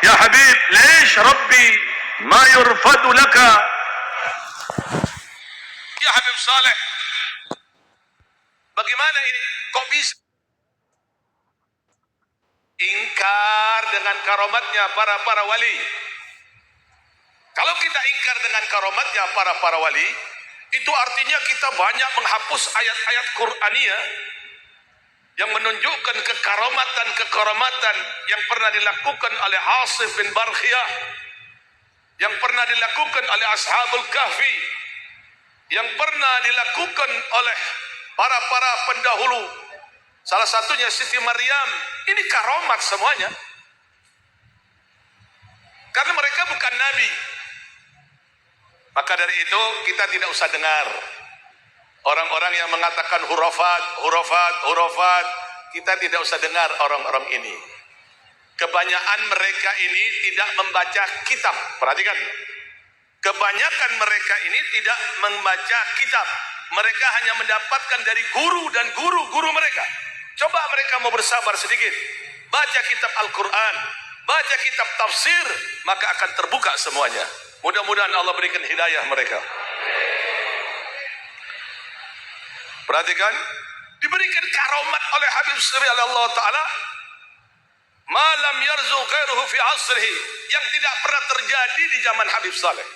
Ya Habib, ليش ربي ما يرفض لك Ya Habib Saleh, bagaimana ini? Kok bisa ingkar dengan karomatnya para wali? Kalau kita ingkar dengan karomatnya para wali, itu artinya kita banyak menghapus ayat-ayat Qur'aniyah yang menunjukkan kekaromatan yang pernah dilakukan oleh Hasif bin Barkhiyah, yang pernah dilakukan oleh Ashabul Kahfi, yang pernah dilakukan oleh para pendahulu, salah satunya Siti Maryam. Ini karomat semuanya, karena mereka bukan nabi. Maka dari itu kita tidak usah dengar orang-orang yang mengatakan hurufat. Kita tidak usah dengar orang-orang ini. Kebanyakan mereka ini tidak membaca kitab. Perhatikan, kebanyakan mereka ini tidak membaca kitab. Mereka hanya mendapatkan dari guru dan guru mereka. Coba mereka mau bersabar sedikit, baca kitab Al-Quran, baca kitab tafsir, maka akan terbuka semuanya. Mudah-mudahan Allah berikan hidayah mereka. Perhatikan, diberikan karomat oleh Habib Sri Allah Ta'ala, malam yarzu ghairuhu fi asrihi, yang tidak pernah terjadi di zaman Habib Saleh.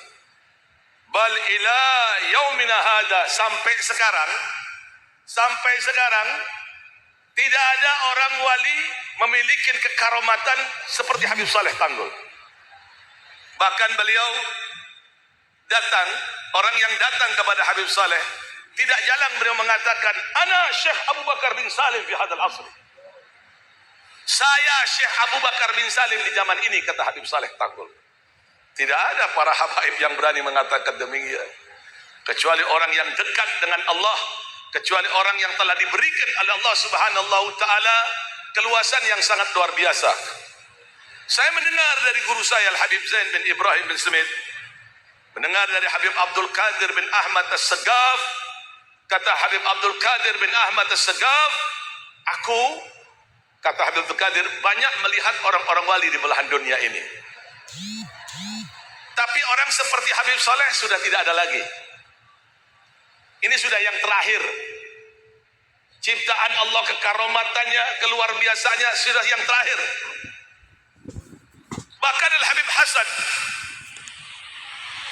Bal ila yaumina hada, sampai sekarang tidak ada orang wali memiliki kekaromatan seperti Habib Saleh Tanggul. Bahkan beliau datang, orang yang datang kepada Habib Saleh, tidak jalan beliau mengatakan, ana Syekh Abu Bakar bin Salim fi hadal asri. Saya Syekh Abu Bakar bin Salim di zaman ini, kata Habib Saleh Tanggul. Tidak ada para habaib yang berani mengatakan demikian, kecuali orang yang dekat dengan Allah, kecuali orang yang telah diberikan oleh Allah Subhanahu wa taala keluasan yang sangat luar biasa. Saya mendengar dari guru saya Al-Habib Zain bin Ibrahim bin Smith, mendengar dari Habib Abdul Qadir bin Ahmad As-Segaf. Kata Habib Abdul Qadir bin Ahmad As-Segaf, aku, kata Habib Abdul Qadir, banyak melihat orang-orang wali di belahan dunia ini, tapi orang seperti Habib Saleh sudah tidak ada lagi. Ini sudah yang terakhir. Ciptaan Allah, kekaromatannya, keluar biasanya sudah yang terakhir. Bahkan Al-Habib Hasan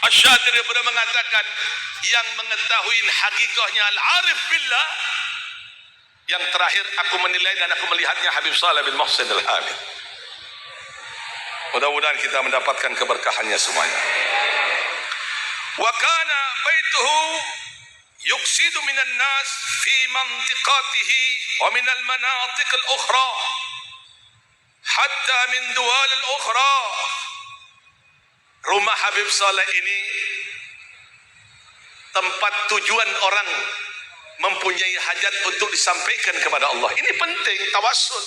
Asy-Syadzili pernah mengatakan, yang mengetahui hakikahnya Al-Arif Billah, yang terakhir aku menilai dan aku melihatnya Habib Saleh bin Muhsin Al-Hamid. Mudah-mudahan kita mendapatkan keberkahannya semuanya. Wa kana baituhu yuqsidu minan nas fi mantiqatihi wa min al-manatiq al-ukhra hatta min duwal al-ukhra. Rumah Habib Saleh ini tempat tujuan orang mempunyai hajat untuk disampaikan kepada Allah. Ini penting, tawassul.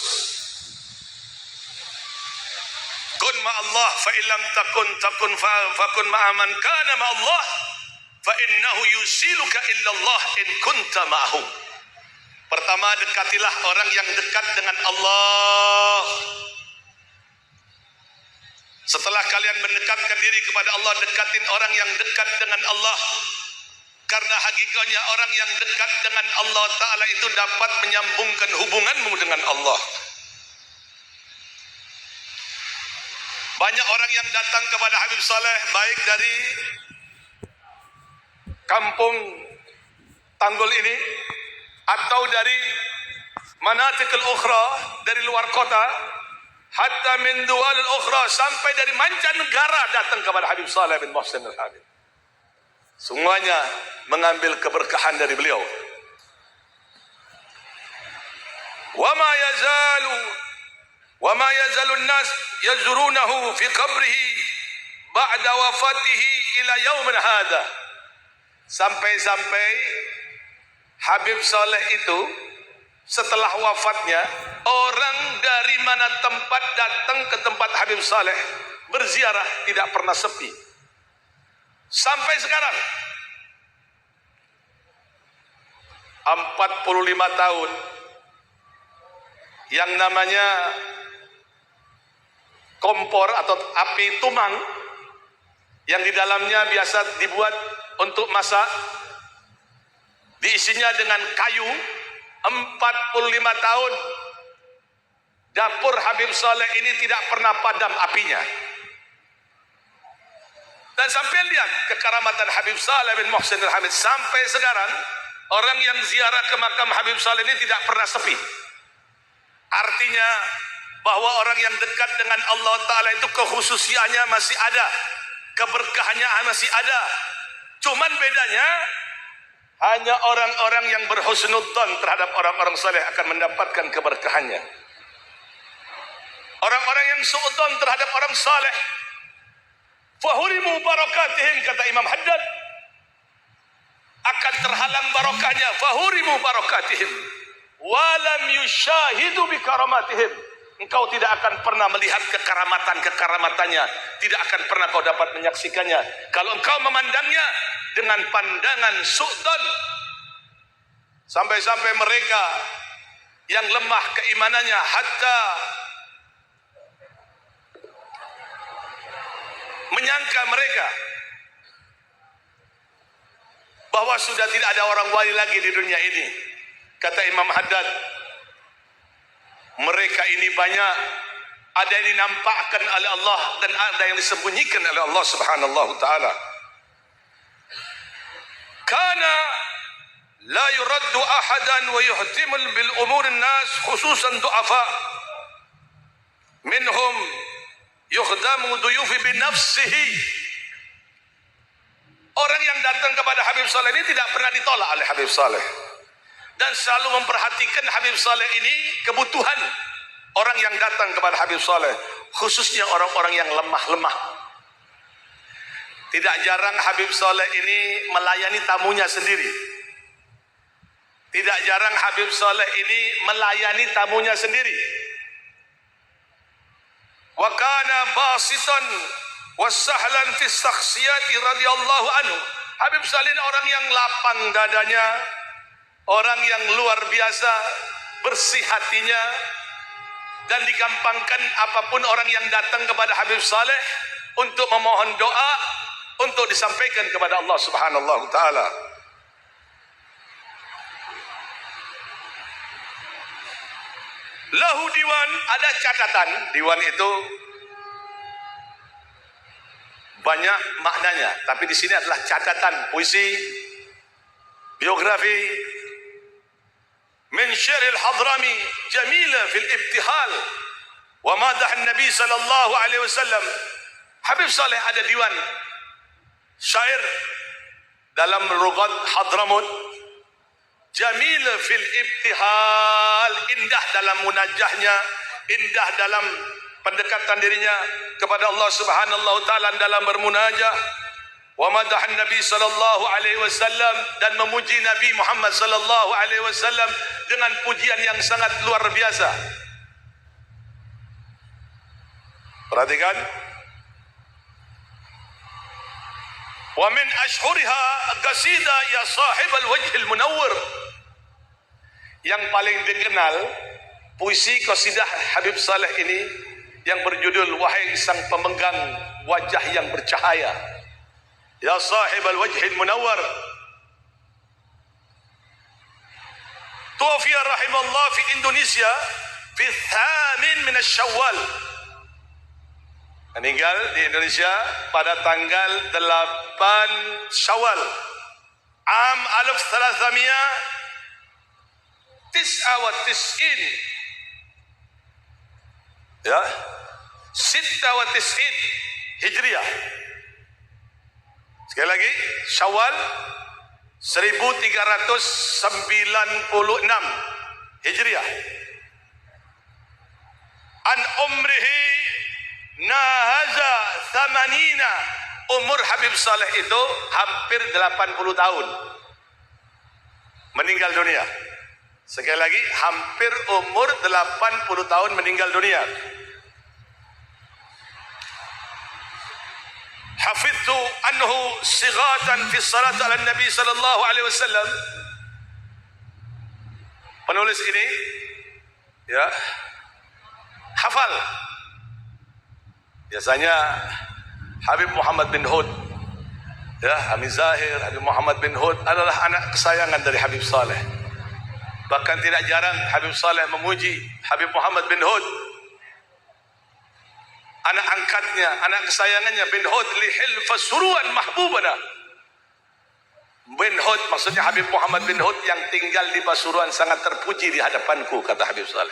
Kun ma Allah fa illam takun fakun ma man kana ma Allah fa innahu yusiluka illa Allah in kunta ma'hu. Pertama, dekatilah orang yang dekat dengan Allah. Setelah kalian mendekatkan diri kepada Allah, dekatin orang yang dekat dengan Allah. Karena hakikatnya orang yang dekat dengan Allah Ta'ala itu dapat menyambungkan hubunganmu dengan Allah. Banyak orang yang datang kepada Habib Saleh, baik dari kampung Tanggul ini, atau dari manatikul ukhra, dari luar kota, hatta min duwalil ukhra, sampai dari mancanegara datang kepada Habib Saleh bin Muhsin Al-Hamid. Semuanya mengambil keberkahan dari beliau. Wa ma yazalu an-nas yazrunahu fi qabrihi ba'da wafatihi ila yaumin hadha. Sampai-sampai Habib Saleh itu setelah wafatnya, orang dari mana tempat datang ke tempat Habib Saleh berziarah tidak pernah sepi. Sampai sekarang 45 tahun yang namanya kompor atau api tumang yang di dalamnya biasa dibuat untuk masak, diisinya dengan kayu. 45 tahun dapur Habib Saleh ini tidak pernah padam apinya. Dan sampai lihat kekeramatan Habib Saleh bin Muhsin Al-Hamid sampai sekarang, orang yang ziarah ke makam Habib Saleh ini tidak pernah sepi. Artinya bahwa orang yang dekat dengan Allah Ta'ala itu kekhususiannya masih ada, keberkahannya masih ada. Cuman bedanya, hanya orang-orang yang berhusnudzon terhadap orang-orang saleh akan mendapatkan keberkahannya. Orang-orang yang suudzon terhadap orang saleh, fahurimu barakatihim, kata Imam Haddad, akan terhalang barokahnya. Fahurimu barakatihim walam yushahidu bikaramatihim. Engkau tidak akan pernah melihat kekaramatan-kekaramatannya, tidak akan pernah kau dapat menyaksikannya kalau engkau memandangnya dengan pandangan su'don. Sampai-sampai mereka yang lemah keimanannya, hatta menyangka mereka bahwa sudah tidak ada orang wali lagi di dunia ini. Kata Imam Haddad, mereka ini banyak, ada yang dinampakkan oleh Allah dan ada yang disembunyikan oleh Allah Subhanahu wa taala. Kana la yuraddu ahadan wa yuhtimul bil umur an-nas khususan du'afa minhum yukhdamu duyufi bi nafsihi. Orang yang datang kepada Habib Saleh ini tidak pernah ditolak oleh Habib Saleh, dan selalu memperhatikan Habib Saleh ini kebutuhan orang yang datang kepada Habib Saleh, khususnya orang-orang yang lemah-lemah. Tidak jarang Habib Saleh ini melayani tamunya sendiri. Tidak jarang Habib Saleh ini melayani tamunya sendiri. Wa kana basitan wasahlan fi sakhsiyati radhiyallahu anhu. Habib Saleh ini orang yang lapang dadanya, orang yang luar biasa bersih hatinya, dan digampangkan apapun orang yang datang kepada Habib Saleh untuk memohon doa, untuk disampaikan kepada Allah Subhanahu wa taala. Lahu diwan, ada catatan. Diwan itu banyak maknanya, tapi di sini adalah catatan, puisi, biografi. Min syaril Hadrami jamila fil ibtihal wa madah Nabi sallallahu alaihi wasallam. Habib Saleh ada diwan syair dalam lughat Hadramut, jamila fil ibtihal, indah dalam munajahnya, indah dalam pendekatan dirinya kepada Allah Subhanahu wa taala dalam bermunajah. Wa madahan Nabi sallallahu alaihi wasallam, dan memuji Nabi Muhammad sallallahu alaihi wasallam dengan pujian yang sangat luar biasa. Perhatikan. Wa min ashhuriha qasida ya sahibal wajhil munawwir. Yang paling dikenal puisi qasidah Habib Saleh ini yang berjudul Wahai sang pemegang wajah yang bercahaya. Ya sahibal wajhil munawwar. Tuwafiya rahimallah fi Indonesia fi thamin min Syawal. Meninggal di Indonesia pada tanggal 8 Syawal Am 1399, ya, 96 Hijriah. Sekali lagi, Syawal 1396 Hijriah. An umrihi nahaza thamanina. Umur Habib Saleh itu hampir 80 tahun meninggal dunia. Sekali lagi, hampir umur 80 tahun meninggal dunia. Hafidtu anhu sighatan fi salat ala Nabi sallallahu alaihi wasallam. Penulis ini, ya, hafal Biasanya Habib Muhammad bin Hud, ya, Hamid Zahir, Habib Muhammad bin Hud adalah anak kesayangan dari Habib Saleh. Bahkan tidak jarang Habib Saleh memuji Habib Muhammad bin Hud, anak angkatnya, anak kesayangannya bin Hud, li hilfa suruan mahbubana. Bin Hud maksudnya Habib Muhammad bin Hud yang tinggal di Pasuruan sangat terpuji di hadapanku, kata Habib Saleh.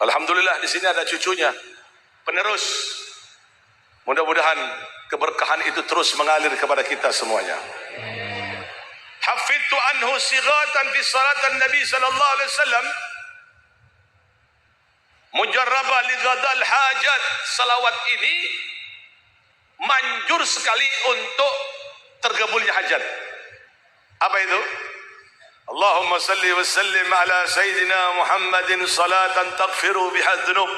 Alhamdulillah di sini ada cucunya, penerus. Mudah-mudahan keberkahan itu terus mengalir kepada kita semuanya. Hafidtu anhu sighatan fi salatan Nabi sallallahu alaihi wasallam mujarrabah li ghadal hajat. Salawat ini manjur sekali untuk tergabulnya hajat. Apa itu? Allahumma salli wa sallim ala sayyidina Muhammadin salatan taghfiru biha dhunub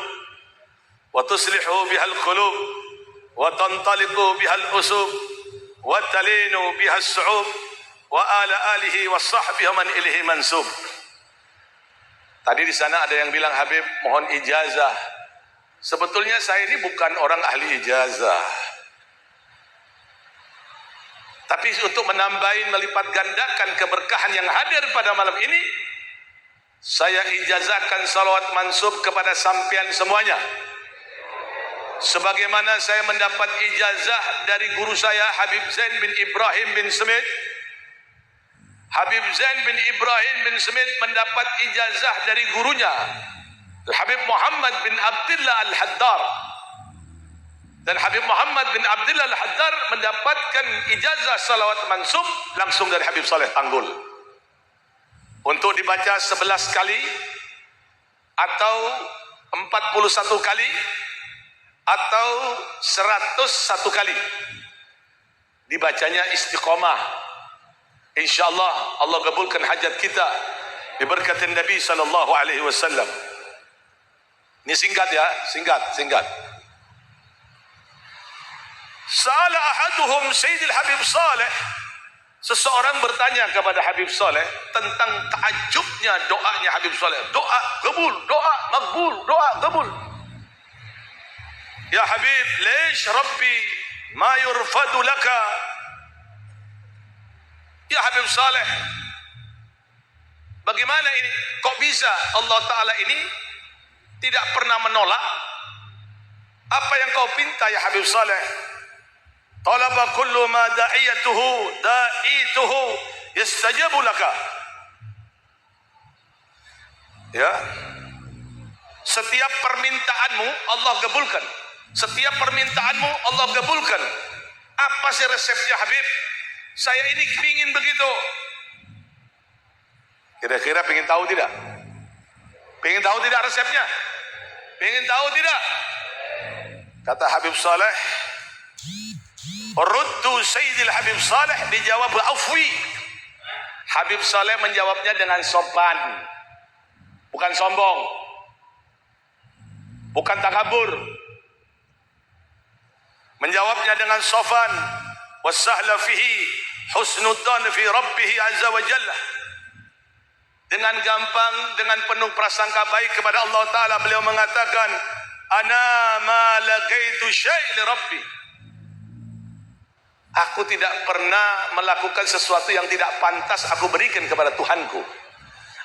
wa tuslihu biha al-qulub wa tantaliqu biha al-usub wa talinu biha as-su'ub wa ala alihi wa sahbihi man ilaihi mansub. Tadi di sana ada yang bilang, Habib mohon ijazah. Sebetulnya saya ini bukan orang ahli ijazah, tapi untuk menambahin, melipat gandakan keberkahan yang hadir pada malam ini, saya ijazahkan salawat mansub kepada sampian semuanya. Sebagaimana saya mendapat ijazah dari guru saya Habib Zain bin Ibrahim bin Smith. Habib Zain bin Ibrahim bin Smith mendapat ijazah dari gurunya Habib Muhammad bin Abdullah Al-Haddar. Dan Habib Muhammad bin Abdullah Al-Haddar mendapatkan ijazah salawat mansub langsung dari Habib Saleh Tanggul. Untuk dibaca 11 kali atau 41 kali atau 101 kali. Dibacanya istiqomah. InsyaAllah Allah kabulkan hajat kita diberkatin Nabi sallallahu alaihi wasallam. Ini singkat ya, singkat. Sa'ala ahaduhum Sayyidil Habib Saleh. Seseorang bertanya kepada Habib Saleh tentang takjubnya doanya Habib Saleh. Doa kabul, doa makbul, doa kabul. Ya Habib, lish Rabbi ma yurfadu laka. Ya Habib Saleh, bagaimana ini? Kok bisa Allah Ta'ala ini tidak pernah menolak apa yang kau pinta ya Habib Saleh? Talaba kullu ma da'ituhu yastajabu laka. Ya, setiap permintaanmu Allah kabulkan. Setiap permintaanmu Allah kabulkan. Apa sih resepnya Habib? Saya ini ingin begitu. Kira-kira ingin tahu tidak? Ingin tahu tidak resepnya? Ingin tahu tidak? Kata Habib Saleh, Ruddu Sayyidil Habib Saleh dijawab afwi. Habib Saleh menjawabnya dengan sopan, bukan sombong, bukan takabur. Menjawabnya dengan sopan. Wasahla fihi husnudzan fi rabbih azza wa jalla. Dengan gampang, dengan penuh prasangka baik kepada Allah Ta'ala, beliau mengatakan, ana ma lagaitu syai' li rabbi. Aku tidak pernah melakukan sesuatu yang tidak pantas aku berikan kepada Tuhanku.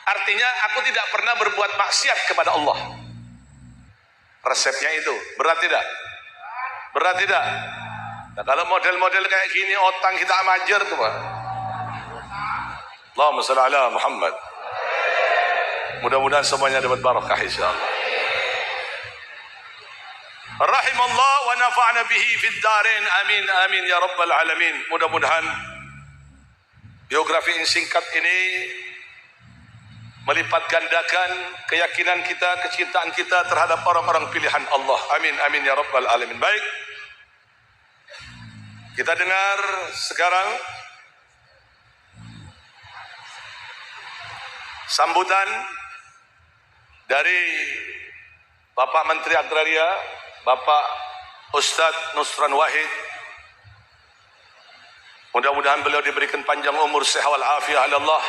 Artinya aku tidak pernah berbuat maksiat kepada Allah. Resepnya itu berat tidak? Berat tidak? Nah, kalau model-model kayak gini otang kita amajer tuh Pak. Allahumma shalli ala Muhammad. Mudah-mudahan semuanya dapat barakah insyaallah. Rahimallah wa nafa'na bihi fid darain. Amin amin ya rabbal alamin. Mudah-mudahan biografi yang singkat ini melipat gandakan keyakinan kita, kecintaan kita terhadap orang-orang pilihan Allah. Amin amin ya rabbal alamin. Baik, kita dengar sekarang sambutan dari Bapak Menteri Agraria, Bapak Ustadz Nusran Wahid. Mudah-mudahan beliau diberikan panjang umur, sehat wal afiah oleh Allah,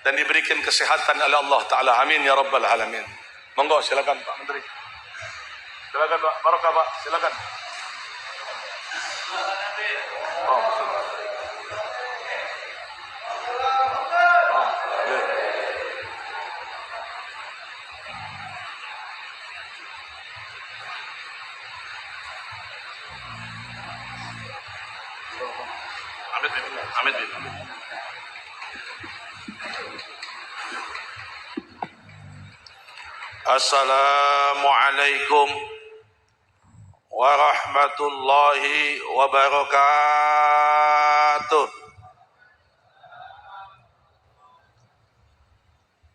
dan diberikan kesehatan oleh Allah Ta'ala. Amin ya rabbal alamin. Monggo silakan Pak Menteri. Silakan Pak, barokah Pak, silakan. Oh, Amit, Amit, Amit. Assalamualaikum warahmatullahi wabarakatuh.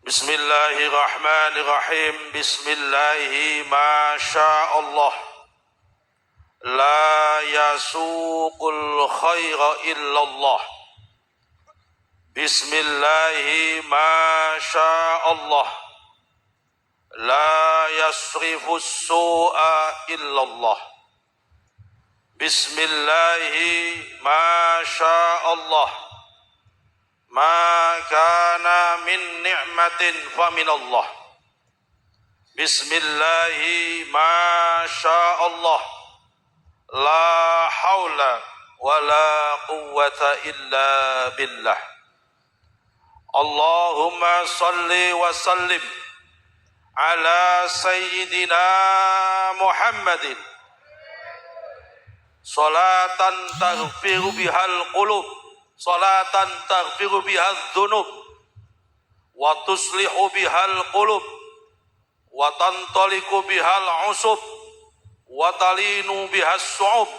Bismillahirrahmanirrahim. Bismillahi masyaallah. La yasuqul khaira illallah. Bismillahi masyaallah. La yasrifus su'a illallah. Bismillahi masyaallah. Ma kana min ni'matin faminallah. Bismillahi masyaallah. La haula wa la quwwata illa billah. Allahumma salli wa sallim ala sayyidina Muhammadin salatan taghfiru bihal qulub, salatan taghfiru bihal dhunub, wa tuslihu bihal qulub, wa tantaliku bihal usub, wa talinu bihas su'ub,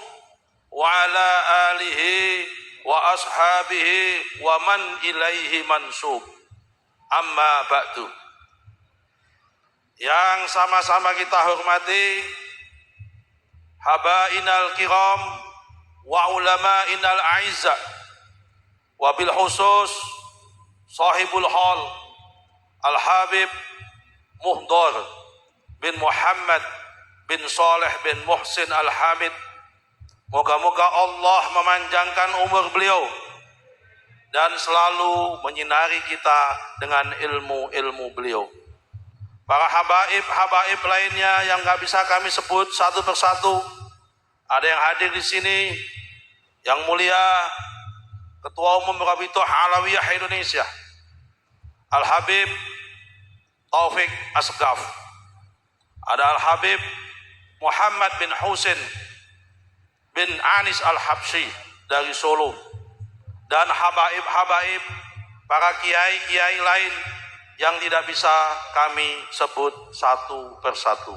wa ala alihi wa ashabihi wa man ilaihi mansub. Amma ba'du. Yang sama-sama kita hormati habainal kiram wa ulama'inal a'izzah, wabil khusus sahibul hal Al-Habib Muhdar bin Muhammad bin Saleh bin Muhsin Al-Hamid. Moga-moga Allah memanjangkan umur beliau dan selalu menyinari kita dengan ilmu-ilmu beliau. Para habaib lainnya yang nggak bisa kami sebut satu persatu, ada yang hadir di sini, yang mulia Ketua Umum Rabithah Alawiyah Indonesia, Al-Habib Taufik Asgaf, ada Al-Habib Muhammad bin Husin bin Anis Al-Habsyi dari Solo, dan habaib-habaib para kiai-kiai lain yang tidak bisa kami sebut satu persatu.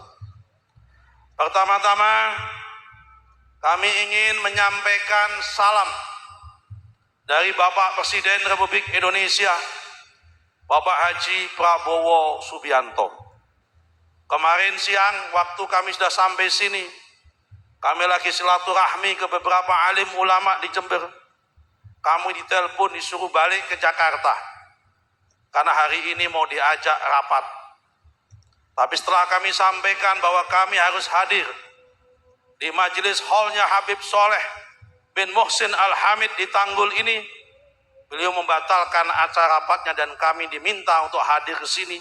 Pertama-tama kami ingin menyampaikan salam dari Bapak Presiden Republik Indonesia, Bapak Haji Prabowo Subianto. Kemarin siang waktu kami sudah sampai sini, kami lagi silaturahmi ke beberapa alim ulama di Jember. Kami ditelepon disuruh balik ke Jakarta karena hari ini mau diajak rapat. Tapi setelah kami sampaikan bahwa kami harus hadir di majelis hallnya Habib Saleh bin Muhsin Al-Hamid di Tanggul ini, beliau membatalkan acara rapatnya dan kami diminta untuk hadir ke sini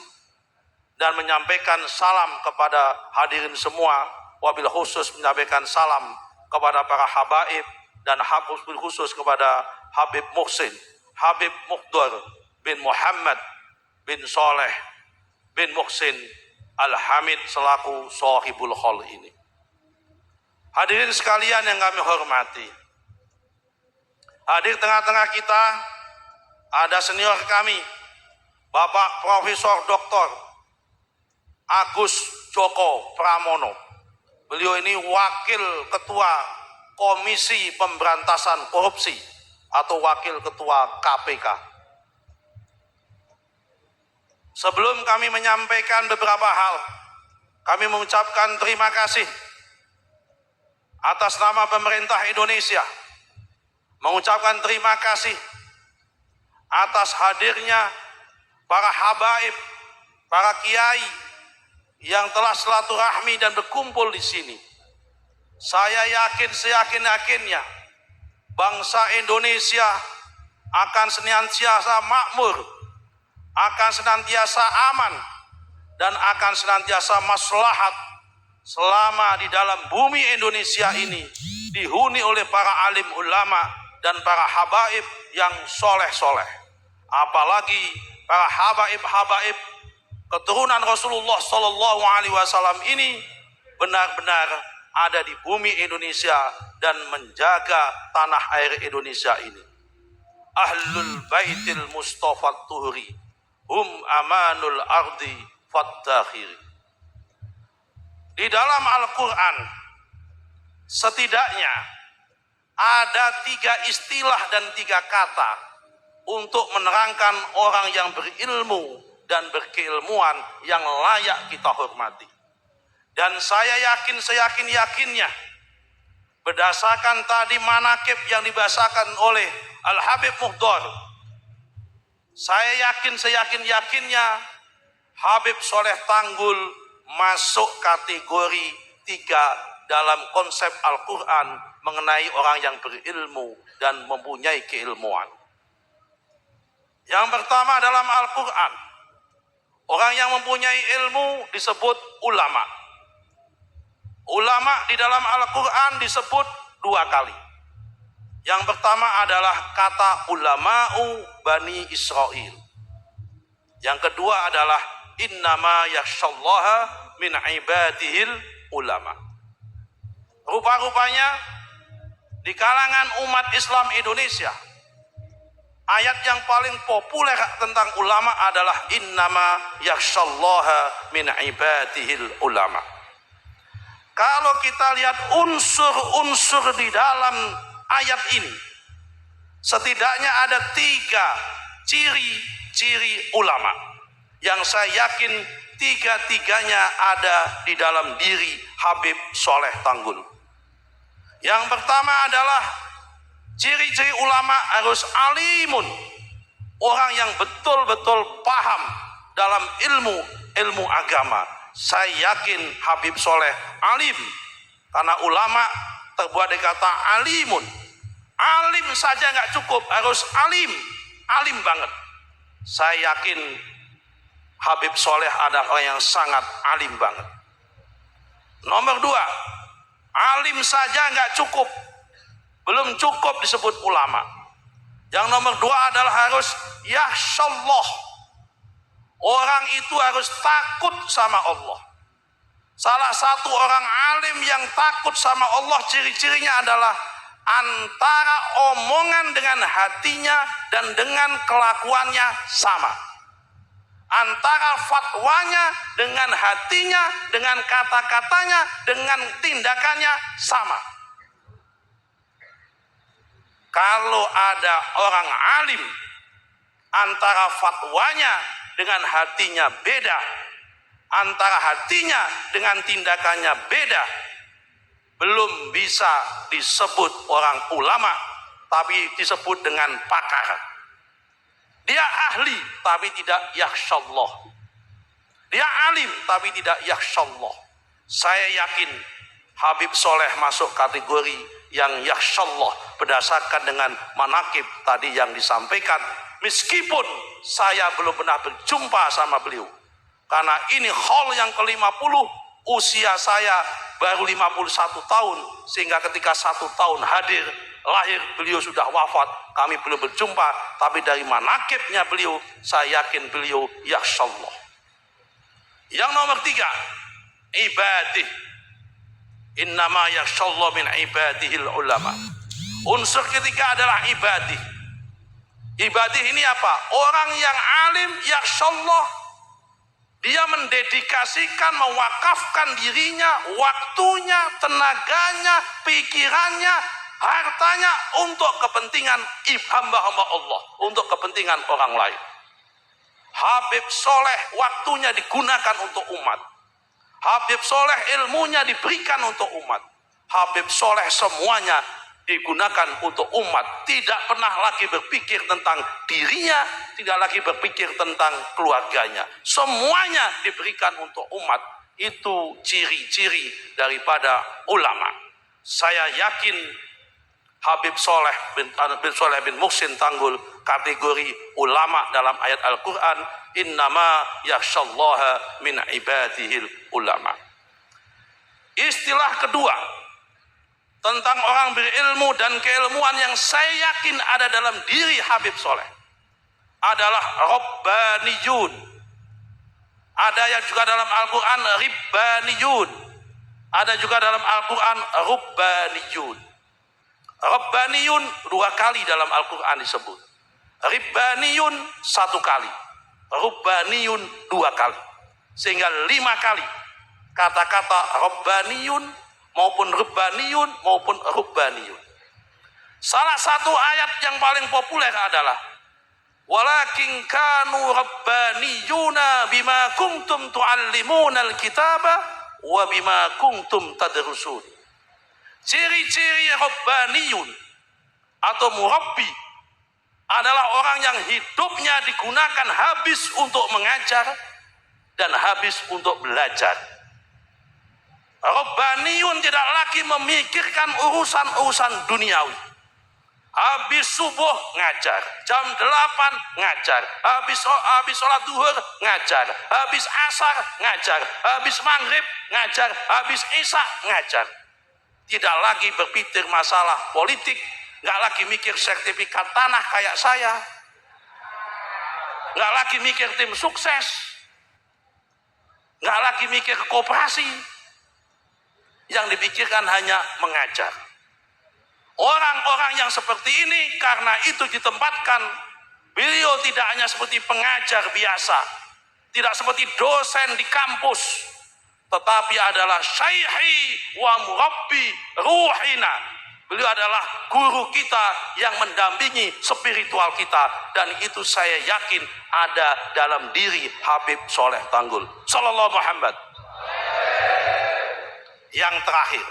dan menyampaikan salam kepada hadirin semua, wabil khusus menyampaikan salam kepada para habaib dan wabil khusus kepada Habib Muhsin, Habib Muhdar bin Muhammad bin Saleh bin Muhsin Al-Hamid selaku sahibul hal ini. Hadirin sekalian yang kami hormati, hadir tengah-tengah kita ada senior kami, Bapak Profesor Dr. Agus Joko Pramono. Beliau ini Wakil Ketua Komisi Pemberantasan Korupsi atau Wakil Ketua KPK. Sebelum kami menyampaikan beberapa hal, kami mengucapkan terima kasih atas nama pemerintah Indonesia, mengucapkan terima kasih atas hadirnya para habaib, para kiai yang telah silaturahmi dan berkumpul di sini. Saya yakin seyakin-yakinnya bangsa Indonesia akan senantiasa makmur, akan senantiasa aman, dan akan senantiasa maslahat selama di dalam bumi Indonesia ini dihuni oleh para alim ulama dan para habaib yang soleh-soleh, apalagi para habaib-habaib keturunan Rasulullah Sallallahu Alaihi Wasallam ini benar-benar ada di bumi Indonesia dan menjaga tanah air Indonesia ini. Ahlul Baitil Mustafa Tuhri hum amanul ardi fattakhiri. Di dalam Al-Quran setidaknya ada 3 istilah dan 3 kata untuk menerangkan orang yang berilmu dan berkeilmuan yang layak kita hormati. Dan saya yakin, seyakin-yakinnya berdasarkan tadi manakib yang dibahasakan oleh Al-Habib Muhdar, saya yakin, seyakin-yakinnya Habib Soleh Tanggul masuk kategori 3 dalam konsep Al-Quran mengenai orang yang berilmu dan mempunyai keilmuan. Yang pertama dalam Al-Quran, orang yang mempunyai ilmu disebut ulama. Ulama di dalam Al-Quran disebut 2 kali. Yang pertama adalah kata ulama'u Bani Israel. Yang kedua adalah innama yakhshallaha min ibadihil ulama. Rupa-rupanya di kalangan umat Islam Indonesia, ayat yang paling populer tentang ulama adalah innama yakhshallaha min ibadihil ulama. Kalau kita lihat unsur-unsur di dalam ayat ini, setidaknya ada 3 ciri-ciri ulama yang saya yakin 3-tiganya ada di dalam diri Habib Soleh Tanggul. Yang pertama adalah ciri-ciri ulama harus alimun, orang yang betul-betul paham dalam ilmu agama. Saya yakin Habib Soleh alim, karena ulama terbuat dari kata alimun. Alim saja nggak cukup, harus alim banget. Saya yakin Habib Soleh adalah orang yang sangat alim banget. Nomor 2, alim saja nggak cukup, belum cukup disebut ulama. Yang nomor 2 adalah harus yakhshallah. Orang itu harus takut sama Allah. Salah satu orang alim yang takut sama Allah, ciri-cirinya adalah antara omongan dengan hatinya dan dengan kelakuannya sama. Antara fatwanya dengan hatinya, dengan kata-katanya, dengan tindakannya sama. Kalau ada orang alim, antara fatwanya dengan hatinya beda, antara hatinya dengan tindakannya beda, belum bisa disebut orang ulama, tapi disebut dengan pakar. Dia ahli tapi tidak yakhshallah. Dia alim tapi tidak yakhshallah. Saya yakin Habib Soleh masuk kategori yang yakhshallah berdasarkan dengan manakib tadi yang disampaikan. Meskipun saya belum pernah berjumpa sama beliau, karena ini haul yang ke-50, usia saya baru 51 tahun, sehingga ketika 1 tahun lahir beliau sudah wafat, kami belum berjumpa. Tapi dari manakibnya beliau, saya yakin beliau yakhshallah. Yang nomor 3, ibadih. Innama yakhshallah min ibadihil ulama. Unsur ketiga adalah ibadih. Ibadih ini apa? Orang yang alim yakhshallah, dia mendedikasikan, mewakafkan dirinya, waktunya, tenaganya, pikirannya, hartanya untuk kepentingan hamba-hamba Allah, untuk kepentingan orang lain. Habib Soleh waktunya digunakan untuk umat. Habib Soleh ilmunya diberikan untuk umat. Habib Soleh semuanya digunakan untuk umat. Tidak pernah lagi berpikir tentang dirinya, tidak lagi berpikir tentang keluarganya. Semuanya diberikan untuk umat. Itu ciri-ciri daripada ulama. Saya yakin Habib Soleh bin Muhsin Tanggul kategori ulama dalam ayat Al-Quran, innama yakhshallaha min ibadihil ulama. Istilah kedua tentang orang berilmu dan keilmuan yang saya yakin ada dalam diri Habib Soleh adalah Rabbaniyun. Ada yang juga dalam Al-Quran Ribbaniyun. Ada juga dalam Al-Quran Rubbaniyun. Rabbaniyun 2 kali dalam Al-Quran disebut. Ribbaniyun 1 kali. Rubbaniyun 2 kali. Sehingga 5 kali kata-kata Rabbaniyun maupun Ribbaniyun maupun Rubbaniyun. Salah satu ayat yang paling populer adalah walakin kanu rabbaniyuna bima kuntum tuallimunal kitaba wa bima kuntum tadrusun. Ciri-ciri rabbaniyun atau murabbi adalah orang yang hidupnya digunakan habis untuk mengajar dan habis untuk belajar. Rabbaniyun tidak lagi memikirkan urusan-urusan duniawi. Habis subuh ngajar, jam 8 ngajar, habis sholat duhur ngajar, habis asar ngajar, habis maghrib ngajar, habis isya ngajar. Tidak lagi berpikir masalah politik, nggak lagi mikir sertifikat tanah kayak saya, nggak lagi mikir tim sukses, nggak lagi mikir koperasi. Yang dipikirkan hanya mengajar. Orang-orang yang seperti ini karena itu ditempatkan, beliau tidak hanya seperti pengajar biasa, tidak seperti dosen di kampus, tetapi adalah syaihi wa murabbi ruhina. Beliau adalah guru kita yang mendampingi spiritual kita, dan itu saya yakin ada dalam diri Habib Soleh Tanggul sallallahu Muhammad. Yang terakhir,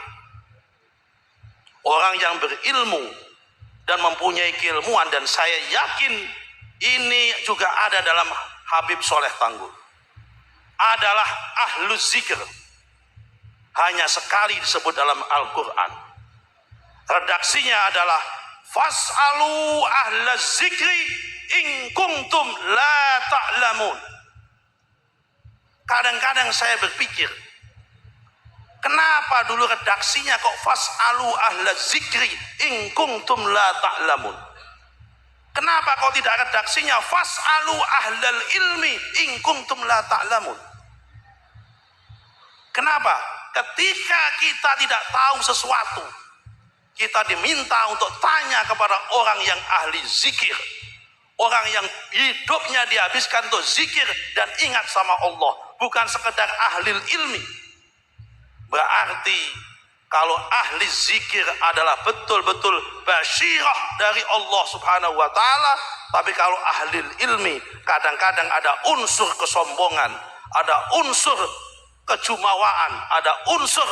orang yang berilmu dan mempunyai keilmuan, dan saya yakin ini juga ada dalam Habib Soleh Tanggul, adalah ahluz zikr. Hanya sekali disebut dalam Al-Quran. Redaksinya adalah fas'alu ahlaz zikri in kuntum la ta'lamun. Kadang-kadang saya berpikir, kenapa dulu redaksinya kok fas'alu ahlaz zikri in kuntum la ta'lamun? Kenapa kok tidak redaksinya fas'alu ahlal ilmi in kuntum la ta'lamun? Kenapa? Ketika kita tidak tahu sesuatu, kita diminta untuk tanya kepada orang yang ahli zikir, orang yang hidupnya dihabiskan untuk zikir dan ingat sama Allah, bukan sekedar ahli ilmi. Berarti kalau ahli zikir adalah betul-betul basyirah dari Allah Subhanahu wa ta'ala, tapi kalau ahli ilmi kadang-kadang ada unsur kesombongan, ada unsur kejumawaan, ada unsur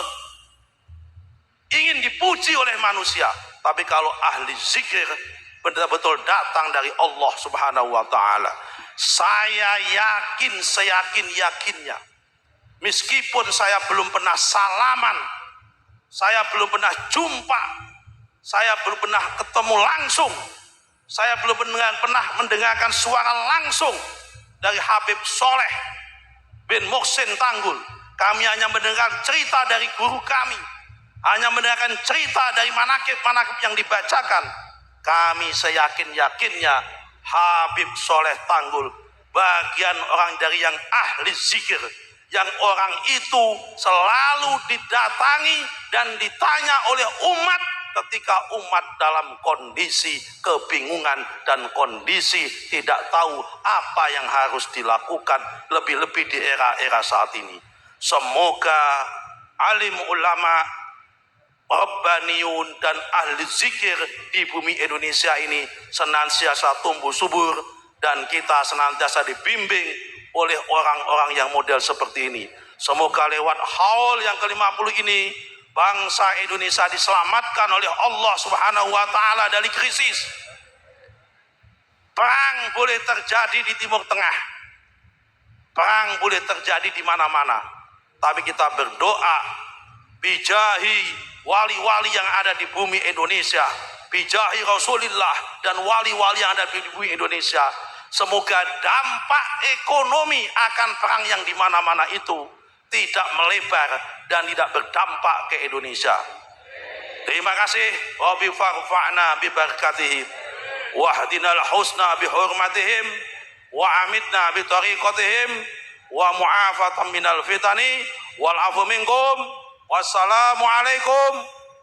ingin dipuji oleh manusia. Tapi kalau ahli zikir betul-betul datang dari Allah Subhanahu wa ta'ala, saya yakin, seyakin-yakinnya, meskipun saya belum pernah salaman, saya belum pernah jumpa, saya belum pernah ketemu langsung, saya belum pernah mendengarkan suara langsung dari Habib Soleh bin Muhsin Tanggul. Kami hanya mendengar cerita dari guru kami, hanya mendengarkan cerita dari manakib-manakib yang dibacakan. Kami seyakin-yakinnya Habib Soleh Tanggul bagian orang dari yang ahli zikir, yang orang itu selalu didatangi dan ditanya oleh umat ketika umat dalam kondisi kebingungan dan kondisi tidak tahu apa yang harus dilakukan, lebih-lebih di era-era saat ini. Semoga alim ulama, rabbaniyun dan ahli zikir di bumi Indonesia ini senantiasa tumbuh subur, dan kita senantiasa dibimbing oleh orang-orang yang model seperti ini. Semoga lewat haul yang ke-50 ini bangsa Indonesia diselamatkan oleh Allah Subhanahu wa ta'ala dari krisis. Perang boleh terjadi di Timur Tengah, perang boleh terjadi di mana-mana, tapi kita berdoa bijahi wali-wali yang ada di bumi Indonesia, bijahi Rasulullah dan wali-wali yang ada di bumi Indonesia, semoga dampak ekonomi akan perang yang di mana-mana itu tidak melebar dan tidak berdampak ke Indonesia. Terima kasih. Rabbi farfa'na bi barakatihim wahdinal husna bi hurmatihim wa amitna bi tariqatihim wa mu'afatan minal fitani wal afu minkum. Wassalamu alaikum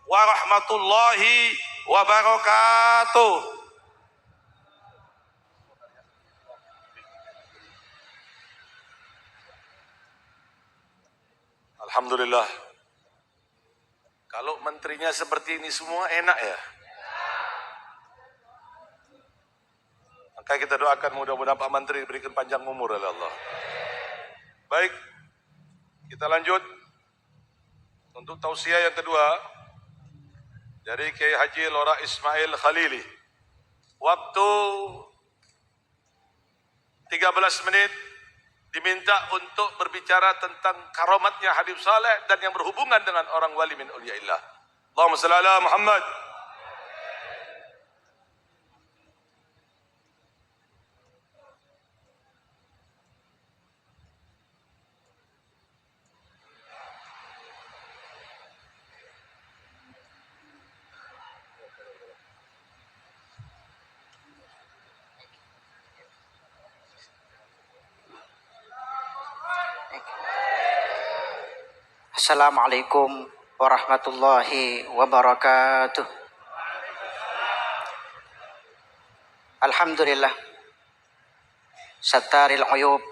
warahmatullahi wabarakatuh. Alhamdulillah. Kalau menterinya seperti ini semua enak ya. Maka kita doakan mudah-mudahan Pak Menteri diberikan panjang umur oleh Allah. Baik, kita lanjut. Untuk tausiah yang kedua dari Kiai Haji Lora Ismail Khalili. Waktu 13 menit diminta untuk berbicara tentang karomatnya Habib Saleh dan yang berhubungan dengan orang wali min auliyaillah. Allahumma shalli ala Muhammad. Assalamualaikum warahmatullahi wabarakatuh. Alhamdulillah sattaril uyub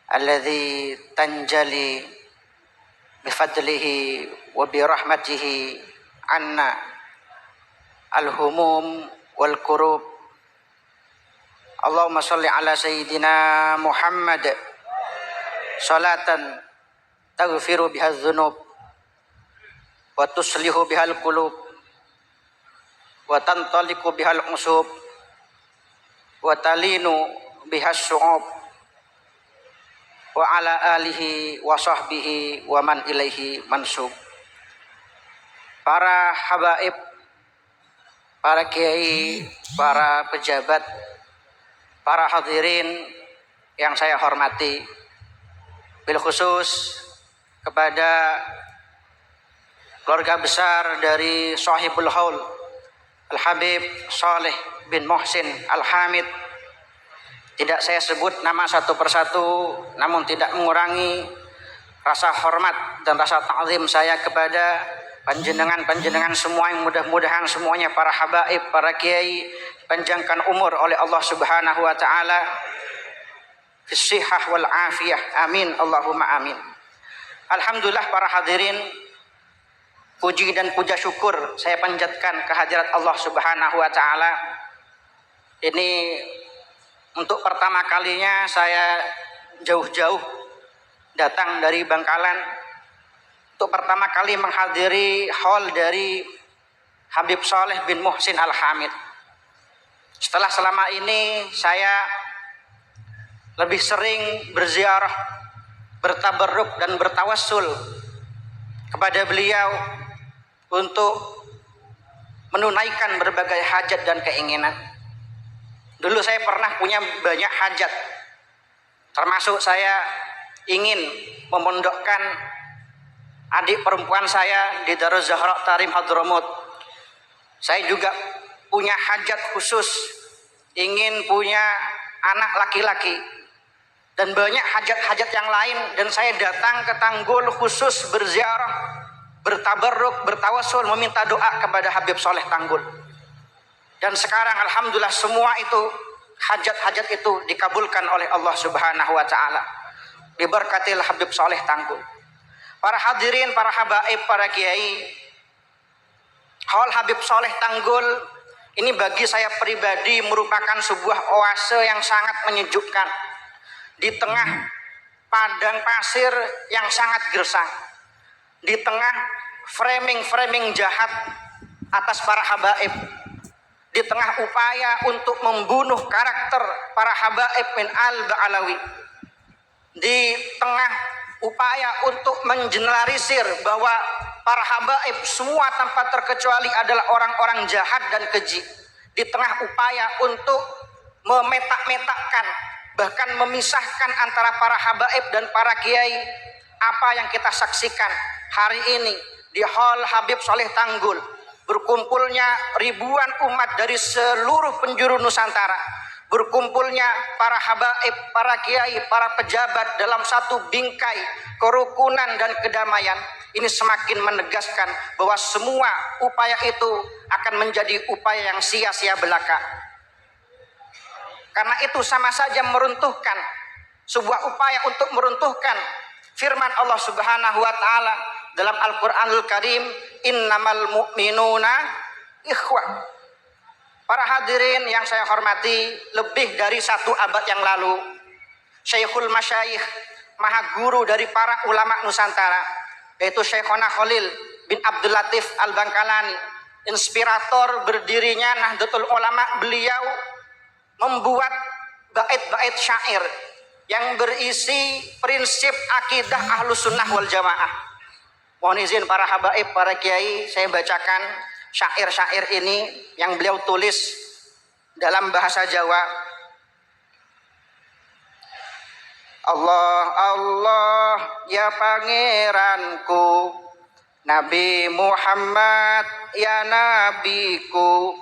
alladzi tanjali bifadlihi wa birahmatihi anna al-humum wal kurub. Allahumma sholli ala sayyidina Muhammad salatan taghfiru bihal dzunub wa tuslihu bihal qulub wa tantaliqu bihal usub wa talinu bihas syu'ub wa ala alihi wa sahbihi wa man ilaihi mansub. Para habaib, para kiai, para pejabat, para hadirin yang saya hormati, bil khusus kepada keluarga besar dari Sahibul Haul Al-Habib Saleh bin Muhsin Al-Hamid. Tidak saya sebut nama satu persatu, namun tidak mengurangi rasa hormat dan rasa ta'zim saya kepada panjenengan semua yang mudah-mudahan semuanya para habaib, para kiai dipanjangkan umur oleh Allah Subhanahu wa taala, fisihah wal afiyah, amin Allahumma amin. Alhamdulillah para hadirin, puji dan puja syukur saya panjatkan kehadirat Allah Subhanahu wa taala. Ini untuk pertama kalinya saya jauh-jauh datang dari Bangkalan untuk pertama kali menghadiri haul dari Habib Saleh bin Muhsin Al-Hamid. Setelah selama ini saya lebih sering berziarah, bertabarruk dan bertawassul kepada beliau untuk menunaikan berbagai hajat dan keinginan. Dulu saya pernah punya banyak hajat, termasuk saya ingin memondokkan adik perempuan saya di Darul Zahra Tarim Hadramut. Saya juga punya hajat khusus, ingin punya anak laki-laki dan banyak hajat-hajat yang lain, dan saya datang ke Tanggul khusus berziarah, bertabarruk, bertawassul, meminta doa kepada Habib Saleh Tanggul. Dan sekarang alhamdulillah semua itu hajat-hajat itu dikabulkan oleh Allah Subhanahu wa taala diberkatil Habib Saleh Tanggul. Para hadirin, para habaib, para kiai, haul Habib Saleh Tanggul ini bagi saya pribadi merupakan sebuah oase yang sangat menyejukkan di tengah padang pasir yang sangat gersang, di tengah framing jahat atas para habaib, di tengah upaya untuk membunuh karakter para habaib min al-Ba'alawi, di tengah upaya untuk mengeneralisir bahwa para habaib semua tanpa terkecuali adalah orang-orang jahat dan keji, di tengah upaya untuk memetak-metakkan bahkan memisahkan antara para habaib dan para kiai. Apa yang kita saksikan hari ini di Hall Habib Soleh Tanggul, berkumpulnya ribuan umat dari seluruh penjuru Nusantara, berkumpulnya para habaib, para kiai, para pejabat dalam satu bingkai kerukunan dan kedamaian. Ini semakin menegaskan bahwa semua upaya itu akan menjadi upaya yang sia-sia belaka. Karena itu sama saja meruntuhkan, sebuah upaya untuk meruntuhkan firman Allah Subhanahu wa taala dalam Al-Qur'anul Karim, innamal mu'minuna ikhwah. Para hadirin yang saya hormati, lebih dari 1 abad yang lalu, Syekhul Masyayikh, maha guru dari para ulama Nusantara, yaitu Syekhona Khalil bin Abdul Latif Al-Bangkalani, inspirator berdirinya Nahdlatul Ulama, beliau membuat bait-bait syair yang berisi prinsip akidah Ahlus Sunnah wal Jamaah. Mohon izin para habaib, para kiai, saya bacakan syair-syair ini yang beliau tulis dalam bahasa Jawa. Allah Allah ya pangeranku, Nabi Muhammad ya nabiku,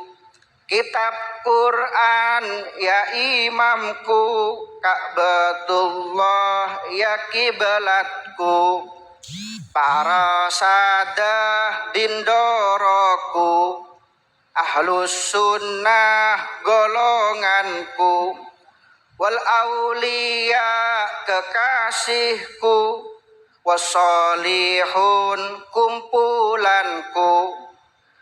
kitab Quran ya imamku, Ka'batullah ya kiblatku, para sadah dindoroku, Ahlus Sunnah golonganku, wal aulia kekasihku, wassolihun kumpulanku.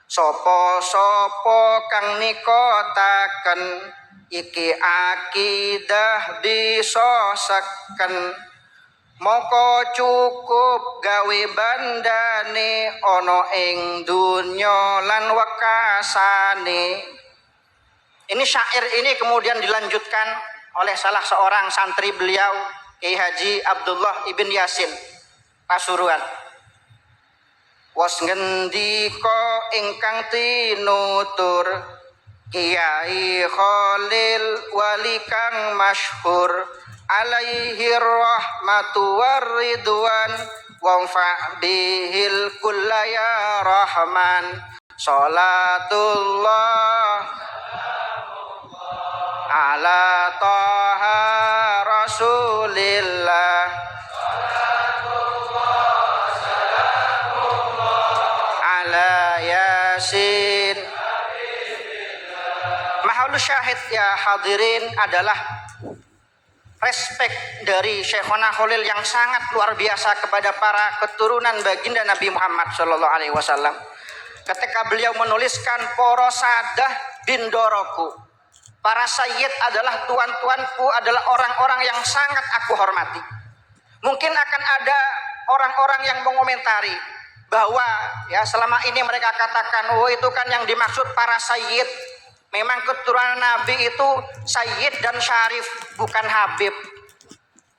Sopo-sopo kang nikotaken iki akidah disoseken, moko cukup gawe bandane ono ing dunya lan wekasane. Ini syair ini kemudian dilanjutkan oleh salah seorang santri beliau, Kiai Haji Abdullah ibn Yasin Pasuruan. Was ngendika ingkang tinutur Kiai Khalil wali kang masyhur, alaihi rahmatu waridwan wa bihil kullaya rahman, salatullah ala taha rasulillah, ala yasin. Mahalul syahid ya hadirin adalah respek dari Syekhona Khalil yang sangat luar biasa kepada para keturunan baginda Nabi Muhammad SAW. Ketika beliau menuliskan poro sadah bindoroku, para sayyid adalah tuan-tuanku, adalah orang-orang yang sangat aku hormati. Mungkin akan ada orang-orang yang mengomentari bahwa ya selama ini mereka katakan, oh itu kan yang dimaksud para sayyid. Memang keturunan Nabi itu sayyid dan syarif, bukan habib,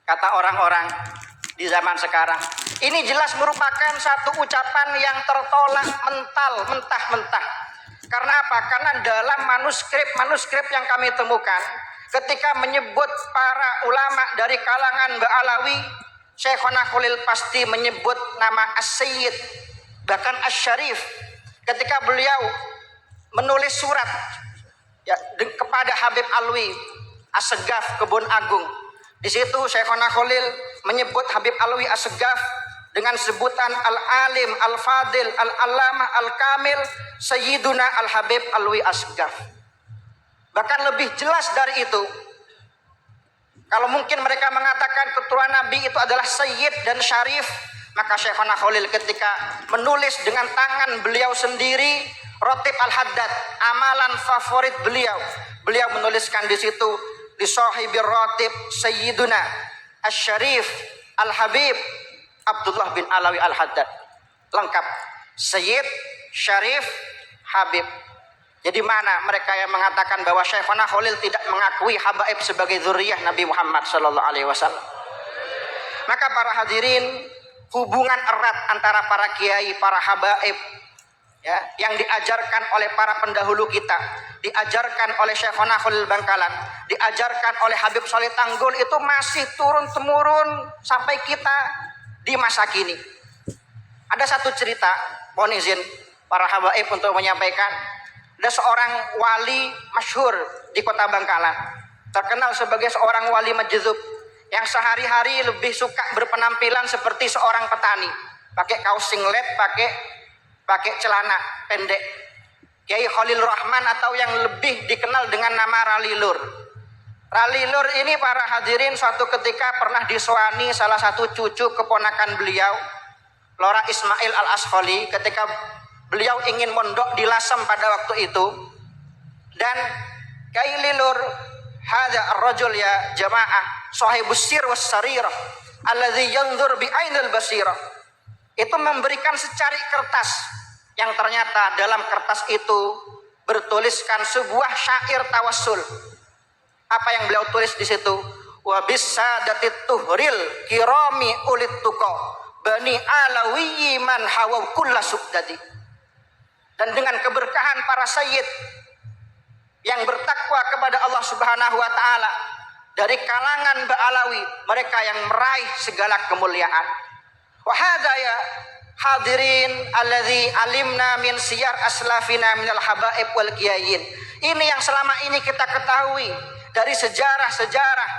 kata orang-orang di zaman sekarang. Ini jelas merupakan satu ucapan yang tertolak mentah-mentah. Karena apa? Karena dalam manuskrip yang kami temukan, ketika menyebut para ulama dari kalangan Ba'alawi, Syekhona Khalil pasti menyebut nama As-Sayyid, bahkan As-Syarif. Ketika beliau menulis surat ya, kepada Habib Alwi As-Segaf Kebun Agung, di situ Syekhona Khalil menyebut Habib Alwi As-Segaf dengan sebutan Al-Alim, Al-Fadil, Al-Allamah, Al-Kamil, Sayyiduna Al-Habib Alwi As-Segaf. Bahkan lebih jelas dari itu, kalau mungkin mereka mengatakan keturunan Nabi itu adalah sayyid dan syarif, maka Syekhona Khalil ketika menulis dengan tangan beliau sendiri Rotib Al-Haddad, amalan favorit beliau menuliskan di situ li sahibir Rotib Sayyiduna Asy-Syarif Al-Habib Abdullah bin Alawi Al-Haddad. Lengkap, Sayyid, Syarif, Habib. Jadi mana mereka yang mengatakan bahwa Syekhona Khalil tidak mengakui habaib sebagai zuriyah Nabi Muhammad SAW? Maka para hadirin, hubungan erat antara para kiai, para habaib ya, yang diajarkan oleh para pendahulu kita, diajarkan oleh Syekhona Khalil Bangkalan, diajarkan oleh Habib Sholeh Tanggul, itu masih turun temurun sampai kita di masa kini. Ada satu cerita, mohon izin para habaib untuk menyampaikan. Ada seorang wali masyhur di kota Bangkalan, terkenal sebagai seorang wali majdzub, yang sehari-hari lebih suka berpenampilan seperti seorang petani, pakai kaos singlet, pakai celana pendek. Kiai Khalil Rahman, atau yang lebih dikenal dengan nama Ralilur. Ralilur ini para hadirin suatu ketika pernah disowani salah satu cucu keponakan beliau, Lora Ismail Al-Ashkhali, ketika beliau ingin mondok di Lasem pada waktu itu. Dan Kiai Lilur, hadza ar-rajul ya jamaah, sahibus sir was sarirah alladzi yanzur bi ainil basirah, itu memberikan secarik kertas yang ternyata dalam kertas itu bertuliskan sebuah syair tawassul. Apa yang beliau tulis di situ? Wa bisadatit tuhril kirami ulit tuqa bani alawi man hawa kulla subdadi. Dan dengan keberkahan para sayyid yang bertakwa kepada Allah Subhanahu wa taala dari kalangan Ba'alawi, mereka yang meraih segala kemuliaan. Wa hadza ya hadirin alladzi alimna min siyar aslafina minal habaib wal kiyayin. Ini yang selama ini kita ketahui dari sejarah-sejarah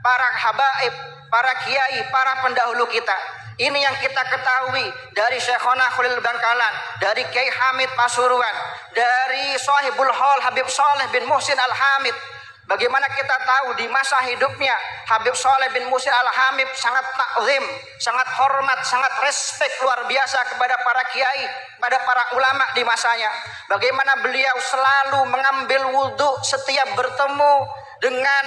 para habaib, para kiai, para pendahulu kita. Ini yang kita ketahui dari Syekhona Khalil Bangkalan, dari Kiai Hamid Pasuruan, dari Sahibul Hal Habib Saleh bin Muhsin Al-Hamid. Bagaimana kita tahu di masa hidupnya Habib Saleh bin Muhsin Al-Hamid sangat takzim, sangat hormat, sangat respek luar biasa kepada para kiai, pada para ulama di masanya. Bagaimana beliau selalu mengambil wudhu setiap bertemu dengan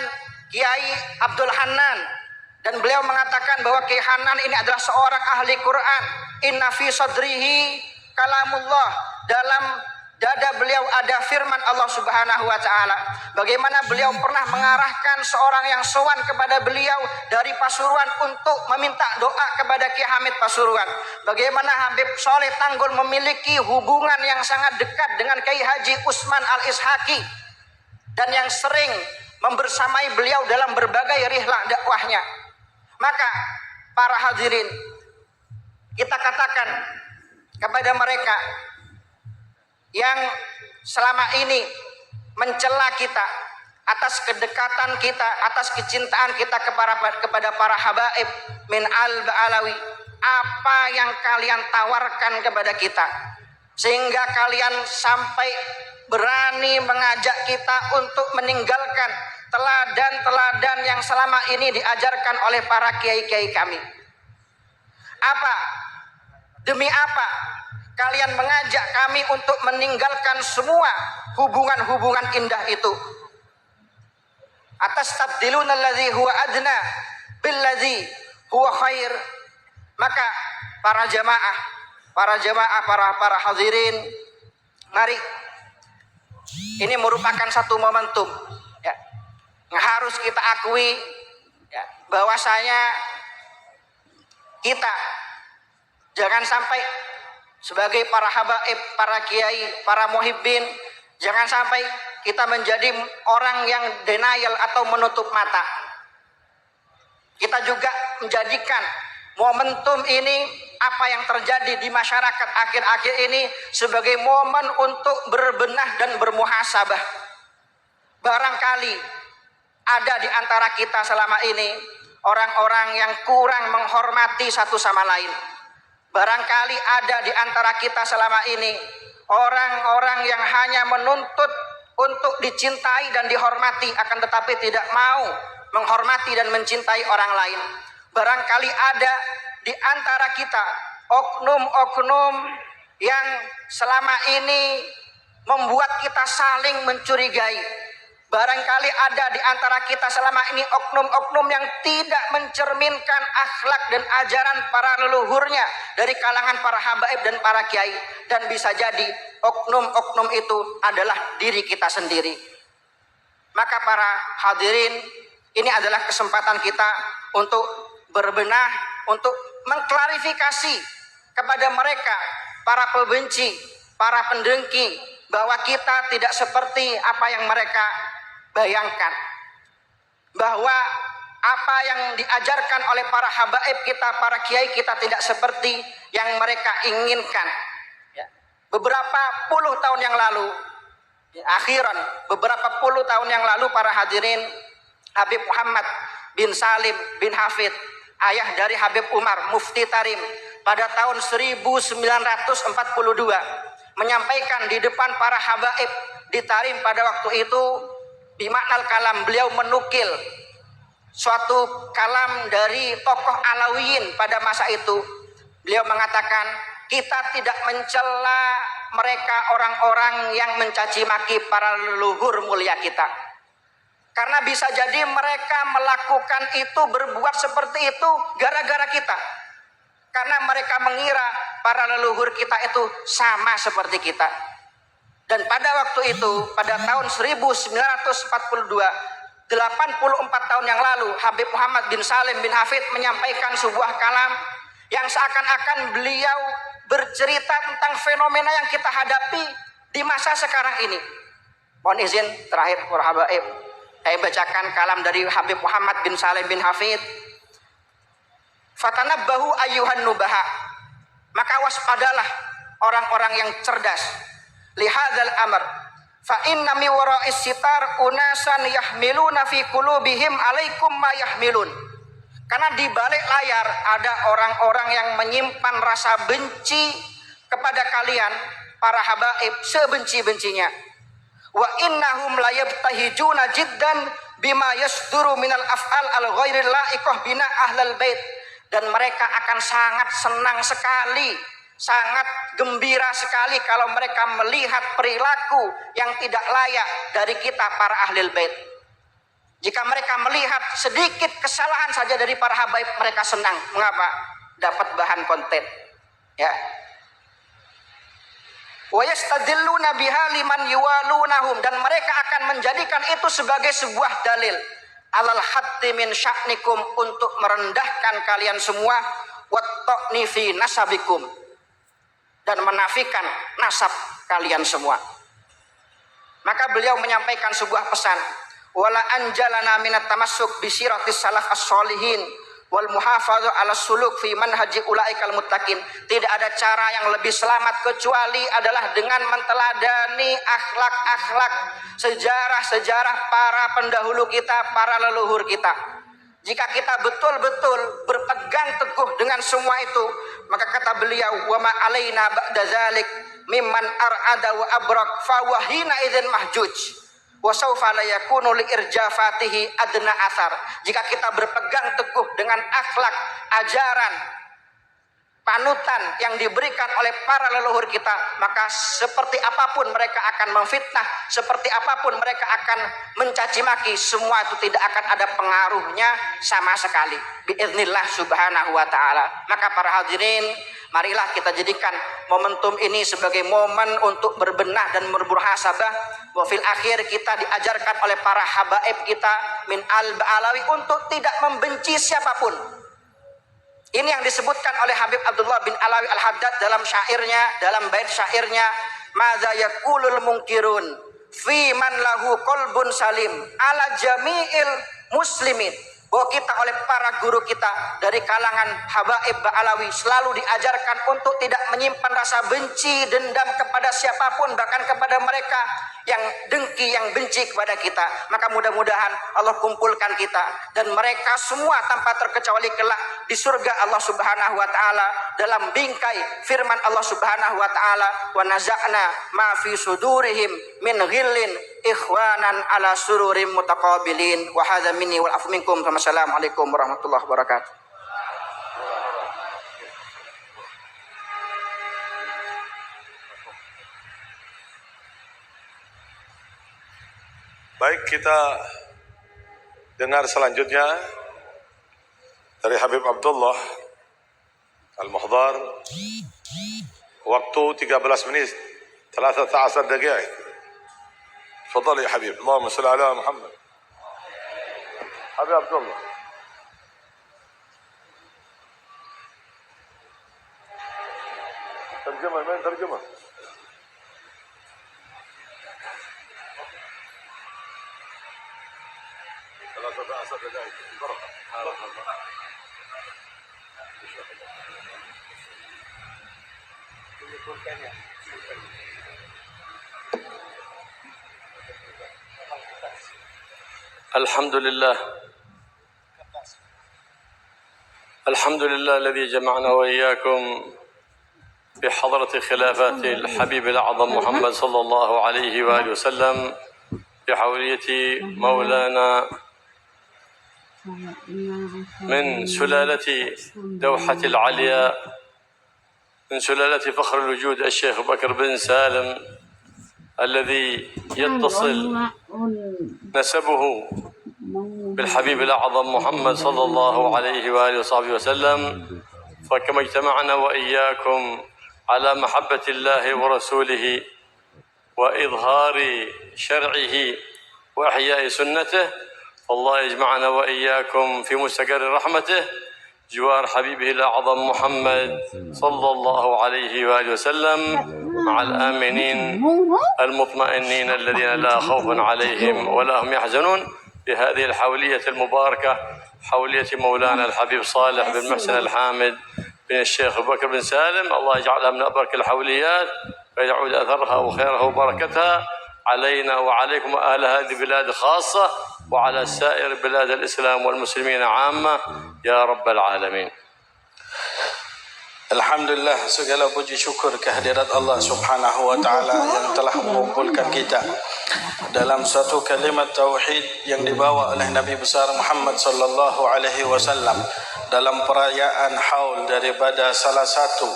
Kiai Abdul Hanan. Dan beliau mengatakan bahwa Kiai Hanan ini adalah seorang ahli Quran. Inna fi sadrihi kalamullah. Dalam dada beliau ada firman Allah Subhanahu wa taala. Bagaimana beliau pernah mengarahkan seorang yang sowan kepada beliau dari Pasuruan untuk meminta doa kepada Kiai Hamid Pasuruan. Bagaimana Habib Sholeh Tanggul memiliki hubungan yang sangat dekat dengan Kiai Haji Usman Al-Ishaqi, dan yang sering membersamai beliau dalam berbagai rihlah dakwahnya. Maka para hadirin, kita katakan kepada mereka yang selama ini mencela kita atas kedekatan kita, atas kecintaan kita kepada para habaib min al-Ba'alawi, apa yang kalian tawarkan kepada kita sehingga kalian sampai berani mengajak kita untuk meninggalkan teladan-teladan yang selama ini diajarkan oleh para kiai-kiai kami? Apa? Demi apa kalian mengajak kami untuk meninggalkan semua hubungan-hubungan indah itu? Atastabdiluna alladzi huwa adna billadzi huwa khair. Maka para jamaah, para hadirin, mari, ini merupakan satu momentum ya, yang harus kita akui ya, bahwasanya kita jangan sampai sebagai para habaib, para kiai, para muhibbin, jangan sampai kita menjadi orang yang denial atau menutup mata. Kita juga menjadikan momentum ini, apa yang terjadi di masyarakat akhir-akhir ini, sebagai momen untuk berbenah dan bermuhasabah. Barangkali ada di antara kita selama ini orang-orang yang kurang menghormati satu sama lain. Barangkali ada di antara kita selama ini orang-orang yang hanya menuntut untuk dicintai dan dihormati, akan tetapi tidak mau menghormati dan mencintai orang lain. Barangkali ada di antara kita oknum-oknum yang selama ini membuat kita saling mencurigai. Barangkali ada di antara kita selama ini oknum-oknum yang tidak mencerminkan akhlak dan ajaran para leluhurnya dari kalangan para habaib dan para kiai. Dan bisa jadi oknum-oknum itu adalah diri kita sendiri. Maka para hadirin, ini adalah kesempatan kita untuk berbenah, untuk mengklarifikasi kepada mereka, para pembenci, para pendengki bahwa kita tidak seperti apa yang mereka bayangkan, bahwa apa yang diajarkan oleh para habaib kita, para kiai kita tidak seperti yang mereka inginkan. Ya. Beberapa puluh tahun yang lalu, akhiran beberapa puluh tahun yang lalu, para hadirin, Habib Muhammad bin Salim bin Hafid, ayah dari Habib Umar Mufti Tarim, pada tahun 1942 menyampaikan di depan para habaib di Tarim pada waktu itu, bimaknal kalam, beliau menukil suatu kalam dari tokoh Alawiyin pada masa itu. Beliau mengatakan, kita tidak mencela mereka orang-orang yang mencaci maki para leluhur mulia kita, karena bisa jadi mereka melakukan itu, berbuat seperti itu gara-gara kita, karena mereka mengira para leluhur kita itu sama seperti kita. Dan pada waktu itu, pada tahun 1942, 84 tahun yang lalu, Habib Muhammad bin Salim bin Hafid menyampaikan sebuah kalam yang seakan-akan beliau bercerita tentang fenomena yang kita hadapi di masa sekarang ini. Mohon izin terakhir para habaib, saya bacakan kalam dari Habib Muhammad bin Salim bin Hafid. Fatanabbahu ayyuhan nubaha, maka waspadalah orang-orang yang cerdas, lihadzal amr, fa inna mi wara'is sitar unasan yahmiluna fi qulubihim alaikum ma yahmilun. Karena di balik layar ada orang-orang yang menyimpan rasa benci kepada kalian para habaib sebenci-bencinya. Wa innahum la yabtahijuna jiddan bima yasduru minal af'al al ghairil la'iqah bina ahlal bait. Dan mereka akan sangat senang sekali, sangat gembira sekali kalau mereka melihat perilaku yang tidak layak dari kita para ahlul bait. Jika mereka melihat sedikit kesalahan saja dari para habaib, mereka senang. Mengapa? Dapat bahan konten. Ya. Wa yastadilluna biha liman yuwalunahum, dan mereka akan menjadikan itu sebagai sebuah dalil alal hatti min sya'nikum, untuk merendahkan kalian semua, watta'ni fi nasabikum, dan menafikan nasab kalian semua. Maka beliau menyampaikan sebuah pesan, wala anjalana minat tamassuk bi siratis salaf as-solihin wal muhafadhu ala suluk fi manhaji ulaikal muttaqin. Tidak ada cara yang lebih selamat kecuali adalah dengan menteladani akhlak-akhlak, sejarah-sejarah para pendahulu kita, para leluhur kita. Jika kita betul-betul berpegang teguh dengan semua itu, maka kata beliau, wa ma alaina ba'da zalik mimman ar'ada wa abrak fa wahina idzin mahjuj wa sawfa la yakunu li irjafatihi adna athar. Jika kita berpegang teguh dengan akhlak, ajaran, panutan yang diberikan oleh para leluhur kita, maka seperti apapun mereka akan memfitnah, seperti apapun mereka akan mencaci maki, semua itu tidak akan ada pengaruhnya sama sekali biiznillah subhanahu wa ta'ala. Maka para hadirin, marilah kita jadikan momentum ini sebagai momen untuk berbenah dan bermuhasabah. Wa fil akhir, kita diajarkan oleh para habaib kita min al-ba'alawi untuk tidak membenci siapapun. Ini yang disebutkan oleh Habib Abdullah bin Alawi al-Haddad dalam syairnya, dalam bait syairnya, madza yaqulul munkirun fi man lahu qalbun salim ala jami'il muslimin. Bahwa kita oleh para guru kita dari kalangan habaib Ba'alawi selalu diajarkan untuk tidak menyimpan rasa benci, dendam kepada siapapun, bahkan kepada mereka yang dengki, yang benci kepada kita. Maka mudah-mudahan Allah kumpulkan kita dan mereka semua tanpa terkecuali kelak di surga Allah Subhanahu wa taala dalam bingkai firman Allah Subhanahu wa taala, wa naza'na ma fi sudurihim min ghillin ikhwanan ala sururim mutaqabilin. Wa hadza minni wal afu minkum. Assalamualaikum warahmatullahi wabarakatuh. Baik, kita dengar selanjutnya dari Habib Abdullah Al-Muhdar. Waktu 13 menit 13 دقائق. تفضل يا حبيب. اللهم صل على محمد. حبيب عبد الله. ترجمة، من ترجمة؟ الحمد لله الذي جمعنا وإياكم بحضرة خلافة الحبيب الأعظم محمد صلى الله عليه وآله وسلم بحولية مولانا من سلالة دوحة العلياء، من سلالة فخر الوجود الشيخ بكر بن سالم، الذي يتصل نسبه بالحبيب الأعظم محمد صلى الله عليه وآله وصحبه وسلم. فكما اجتمعنا وإياكم على محبة الله ورسوله وإظهار شرعه وإحياء سنته، فالله يجمعنا وإياكم في مستقر رحمته جوار حبيبه الأعظم محمد صلى الله عليه وآله وسلم مع الآمنين المطمئنين الذين لا خوف عليهم ولا هم يحزنون بهذه الحولية المباركة، حولية مولانا الحبيب صالح بن محسن الحامد بن الشيخ بكر بن سالم. الله يجعلها من أبرك الحوليات ويعود أثرها وخيرها وبركتها علينا وعليكم أهل هذه البلاد خاصة وعلى سائر بلاد الإسلام والمسلمين عامة يا رب العالمين. Alhamdulillah, segala puji syukur kehadirat Allah Subhanahu wa taala yang telah mengumpulkan kita dalam satu kalimat tauhid yang dibawa oleh Nabi besar Muhammad sallallahu alaihi wasallam dalam perayaan haul daripada salah satu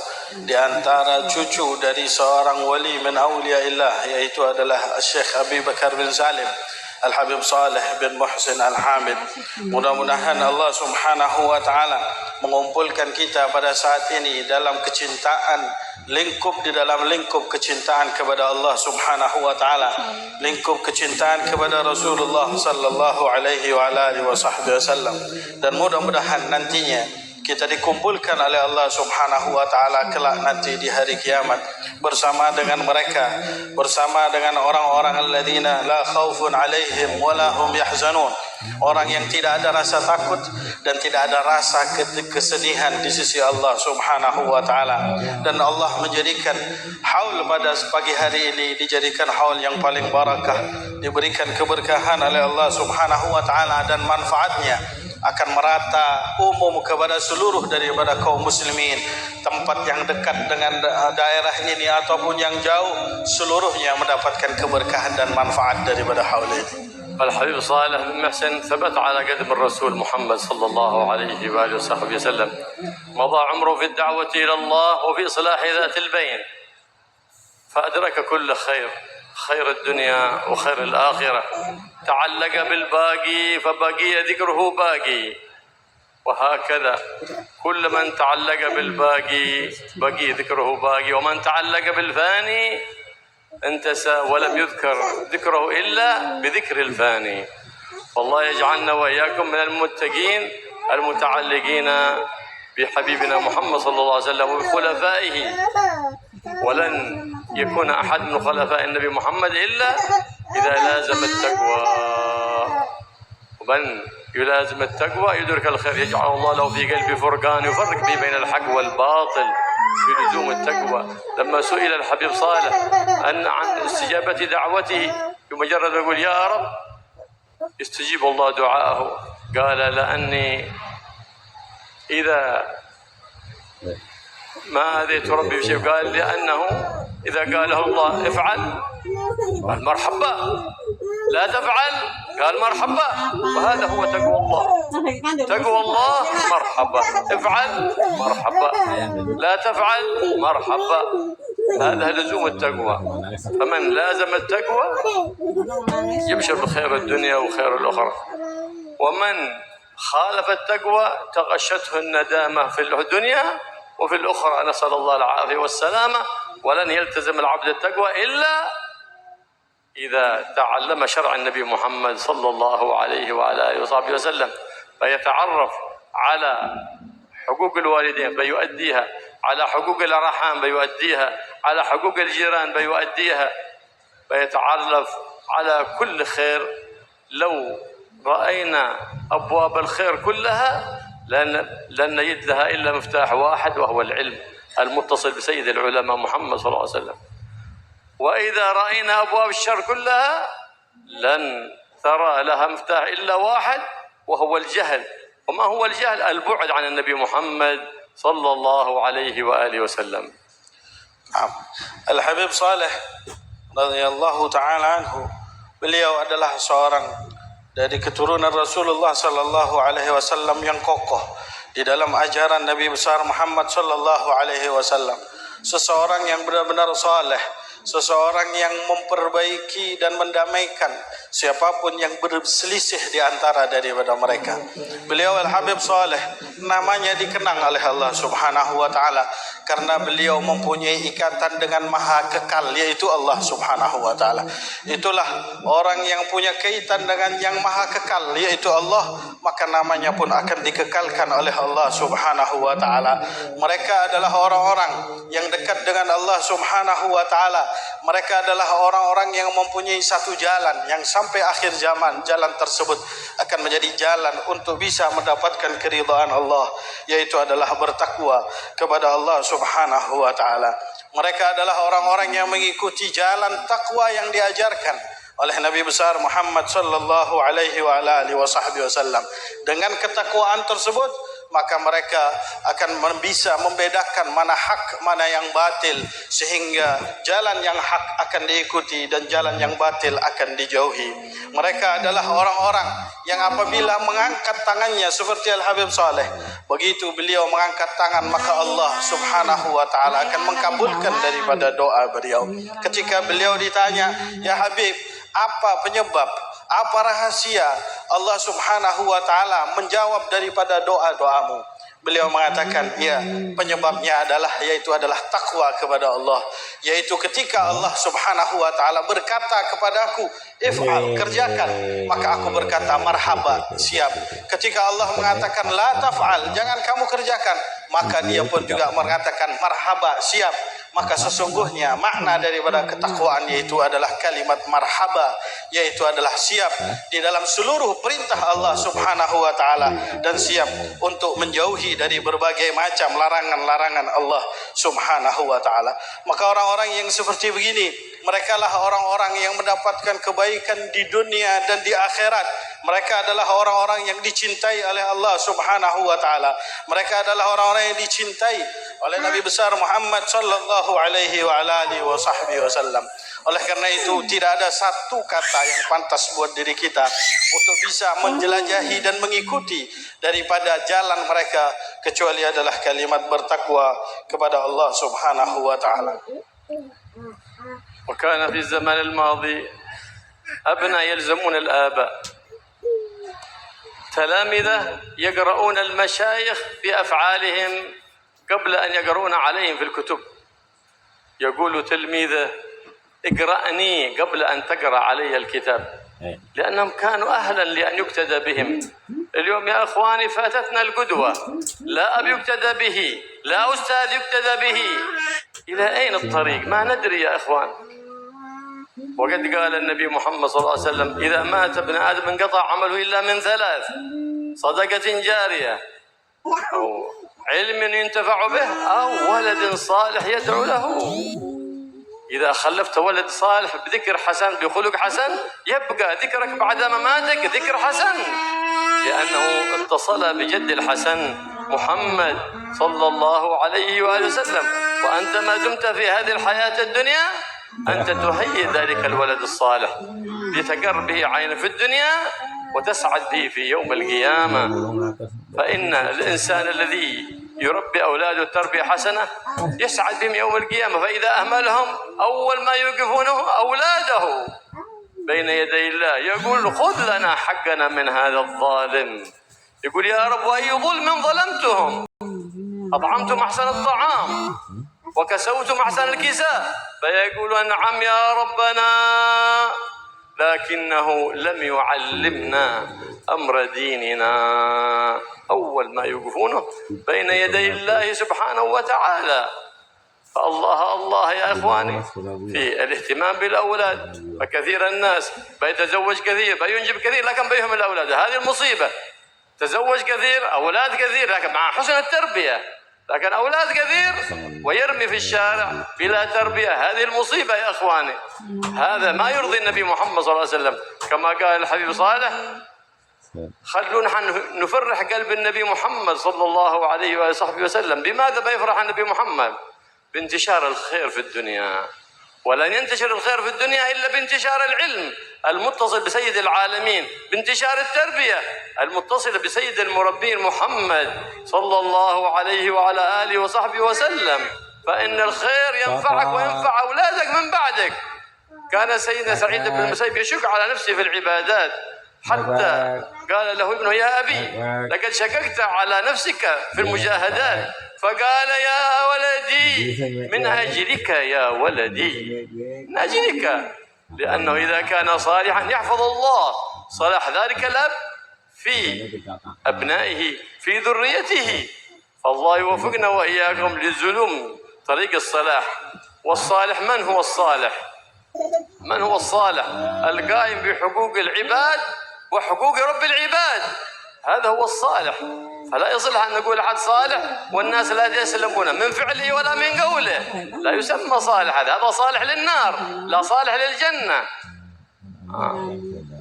di antara cucu dari seorang wali min auliyaillah, yaitu adalah Syekh Abi Bakar bin Salim Al-Habib Saleh bin Muhsin Al-Hamid. Mudah-mudahan Allah Subhanahu wa taala mengumpulkan kita pada saat ini dalam kecintaan, di dalam lingkup kecintaan kepada Allah Subhanahu wa taala, lingkup kecintaan kepada Rasulullah sallallahu alaihi wa alihi wasallam, dan mudah-mudahan nantinya kita dikumpulkan oleh Allah Subhanahu wa taala kelak nanti di hari kiamat bersama dengan mereka, bersama dengan orang-orang alladzina la khaufun alaihim wa la hum yahzanun, orang yang tidak ada rasa takut dan tidak ada rasa kesedihan di sisi Allah Subhanahu wa taala. Dan Allah menjadikan haul pada pagi hari ini dijadikan haul yang paling barakah, diberikan keberkahan oleh Allah Subhanahu wa taala, dan manfaatnya akan merata umum kepada seluruh daripada kaum muslimin. Tempat yang dekat dengan daerah ini ataupun yang jauh, seluruhnya mendapatkan keberkahan dan manfaat daripada haul ini. الحبيب صالح بن محسن ثبت على قدم الرسول محمد صلى الله عليه وآله وصحبه وسلم، مضى عمره في الدعوة إلى الله وفي إصلاح ذات البين، فأدرك كل خير، خير الدنيا وخير الآخرة. تعلق بالباقي فبقي ذكره باقي، وهكذا كل من تعلق بالباقي بقي ذكره باقي، ومن تعلق بالفاني انتسى ولم يذكر ذكره إلا بذكر الفاني. والله يجعلنا وإياكم من المتقين المتعلقين بحبيبنا محمد صلى الله عليه وسلم وبخلفائه. ولن يكون أحد من خلفاء النبي محمد إلا إذا لازم التقوى، ومن يلازم التقوى يدرك الخير، يجعل الله له في قلبه فرقان يفرق به بين الحق والباطل بلزوم التقوى. لما سئل الحبيب صالح عن استجابة دعوته بمجرد ما يقول يا رب يستجيب الله دعاءه، قال لأني إذا ما أذيت ربي بشيء، قال لأنه إذا قاله الله افعل قال مرحبا، لا تفعل قال مرحبا. وهذا هو تقوى الله، تقوى الله مرحبا، افعل مرحبا، لا تفعل مرحبا. هذا لزوم التقوى، فمن لازم التقوى يبشر بخير الدنيا وخير الأخرى، ومن خالف التقوى تغشته الندامة في الدنيا وفي الأخرى، نسأل الله العافية والسلامة. ولن يلتزم العبد التقوى إلا إذا تعلم شرع النبي محمد صلى الله عليه وعلى آله وصحبه وسلم، فيتعرف على حقوق الوالدين فيؤديها، على حقوق الأرحام فيؤديها، على حقوق الجيران فيؤديها، فيتعرف على كل خير. لو رأينا أبواب الخير كلها لن نجد لها إلا مفتاح واحد، وهو العلم المتصل بسيد العلماء محمد صلى الله عليه وسلم. وإذا رأينا أبواب الشر كلها لن ترى لها مفتاح إلا واحد، وهو الجهل. وما هو الجهل؟ البعد عن النبي محمد صلى الله عليه وآله وسلم. Al-Habib Saleh radhiyallahu ta'ala anhu, beliau adalah seorang dari keturunan Rasulullah sallallahu alaihi wasallam yang kokoh di dalam ajaran Nabi besar Muhammad sallallahu alaihi wasallam. Seseorang yang benar-benar saleh, seseorang yang memperbaiki dan mendamaikan siapapun yang berselisih di antara daripada mereka. Beliau Al-Habib Saleh namanya dikenang oleh Allah Subhanahu wa taala karena beliau mempunyai ikatan dengan Maha Kekal, yaitu Allah Subhanahu wa taala. Itulah orang yang punya kaitan dengan yang Maha Kekal, yaitu Allah, maka namanya pun akan dikekalkan oleh Allah Subhanahu wa taala. Mereka adalah orang-orang yang dekat dengan Allah Subhanahu wa taala. Mereka adalah orang-orang yang mempunyai satu jalan yang sampai akhir zaman, jalan tersebut akan menjadi jalan untuk bisa mendapatkan keridhaan Allah, yaitu adalah bertakwa kepada Allah Subhanahu wa taala. Mereka adalah orang-orang yang mengikuti jalan takwa yang diajarkan oleh Nabi besar Muhammad sallallahu alaihi wa alihi wasallam. Dengan ketakwaan tersebut, maka mereka akan bisa membedakan mana hak, mana yang batil, sehingga jalan yang hak akan diikuti dan jalan yang batil akan dijauhi. Mereka adalah orang-orang yang apabila mengangkat tangannya seperti Al-Habib Saleh, begitu beliau mengangkat tangan, maka Allah Subhanahu wa taala akan mengkabulkan daripada doa beliau. Ketika beliau ditanya, "Ya Habib, apa penyebab, apa rahasia Allah Subhanahu wa taala menjawab daripada doa-doamu?" Beliau mengatakan, ya, penyebabnya yaitu adalah takwa kepada Allah. Yaitu ketika Allah Subhanahu wa taala berkata kepadaku, if'al, kerjakan, maka aku berkata marhaba, siap. Ketika Allah mengatakan la taf'al, jangan kamu kerjakan, maka dia pun juga mengatakan marhaba, siap. Maka sesungguhnya makna daripada ketakwaan yaitu adalah kalimat marhaba, yaitu adalah siap di dalam seluruh perintah Allah Subhanahu wa taala dan siap untuk menjauhi dari berbagai macam larangan-larangan Allah Subhanahu wa taala. Maka orang-orang yang seperti begini, mereka lah orang-orang yang mendapatkan kebaikan di dunia dan di akhirat. Mereka adalah orang-orang yang dicintai oleh Allah Subhanahu wa taala. Mereka adalah orang-orang yang dicintai oleh Nabi besar Muhammad sallallahu alaihi wa alihi wasallam. Oleh karena itu tidak ada satu kata yang pantas buat diri kita untuk bisa menjelajahi dan mengikuti daripada jalan mereka kecuali adalah kalimat bertakwa kepada Allah Subhanahu wa taala. وكان في الزمان الماضي أبناء يلزمون الآباء، تلامذة يقرؤون المشايخ بأفعالهم قبل أن يقرؤون عليهم في الكتب. يقول تلميذه اقرأني قبل أن تقرأ علي الكتاب، لأنهم كانوا أهلا لأن يقتدى بهم. اليوم يا أخواني فاتتنا القدوة، لا أب يقتدى به، لا أستاذ يقتدى به. إلى أين الطريق؟ ما ندري يا إخوان. وقد قال النبي محمد صلى الله عليه وسلم إذا مات ابن آدم انقطع عمله إلا من ثلاث: صدقة جارية، أو علم ينتفع به، أو ولد صالح يدعو له. إذا خلفت ولد صالح بذكر حسن بخلق حسن يبقى ذكرك بعد مماتك ذكر حسن، لأنه اتصل بجد الحسن محمد صلى الله عليه وآله وسلم. وأنت ما دمت في هذه الحياة الدنيا أنت تهيئ ذلك الولد الصالح لتقر به عين في الدنيا وتسعد به في يوم القيامة. فإن الإنسان الذي يربي أولاده تربية حسنة يسعد بهم يوم القيامة. فإذا أهملهم أول ما يوقفونه أولاده بين يدي الله يقول خذ لنا حقنا من هذا الظالم. يقول يا رب وأي ظلم ظلمتهم؟ أطعمتم أحسن الطعام وكسوتم أحسن الكساء، فيقول نعم يا ربنا، لكنه لم يعلمنا أمر ديننا. أول ما يوقفونه بين يدي الله سبحانه وتعالى فالله الله يا إخواني في الاهتمام بالأولاد. فكثير الناس بيتزوج كثير بينجب كثير لكن بيهم الأولاد، هذه المصيبة. تزوج كثير أولاد كثير لكن مع حسن التربية، لكن أولاد كثير ويرمي في الشارع بلا تربية، هذه المصيبة يا إخواني. هذا ما يرضي النبي محمد صلى الله عليه وسلم، كما قال الحبيب صالح: خلونا نفرح قلب النبي محمد صلى الله عليه وصحبه وسلم. بماذا بيفرح النبي محمد؟ بانتشار الخير في الدنيا، ولن ينتشر الخير في الدنيا إلا بانتشار العلم المتصل بسيد العالمين، بانتشار التربية المتصلة بسيد المربين محمد صلى الله عليه وعلى آله وصحبه وسلم. فإن الخير ينفعك وينفع أولادك من بعدك. كان سيدنا سعيد بن المسيب يشك على نفسه في العبادات، حتى قال له ابنه: يا أبي لقد شككت على نفسك في المجاهدات. فقال: يا ولدي من أجلك يا ولدي، من أجلك، لأنه إذا كان صالحا يحفظ الله صلاح ذلك الأب في أبنائه في ذريته. فالله يوفقنا وإياكم للزلوم طريق الصلاح. والصالح من هو الصالح؟ من هو الصالح؟ القائم بحقوق العباد وحقوق رب العباد، هذا هو الصالح. فلا يصلح أن نقول أحد صالح والناس لا يسلمون من فعله ولا من قوله، لا يسمى صالح. هذا صالح للنار لا صالح للجنة.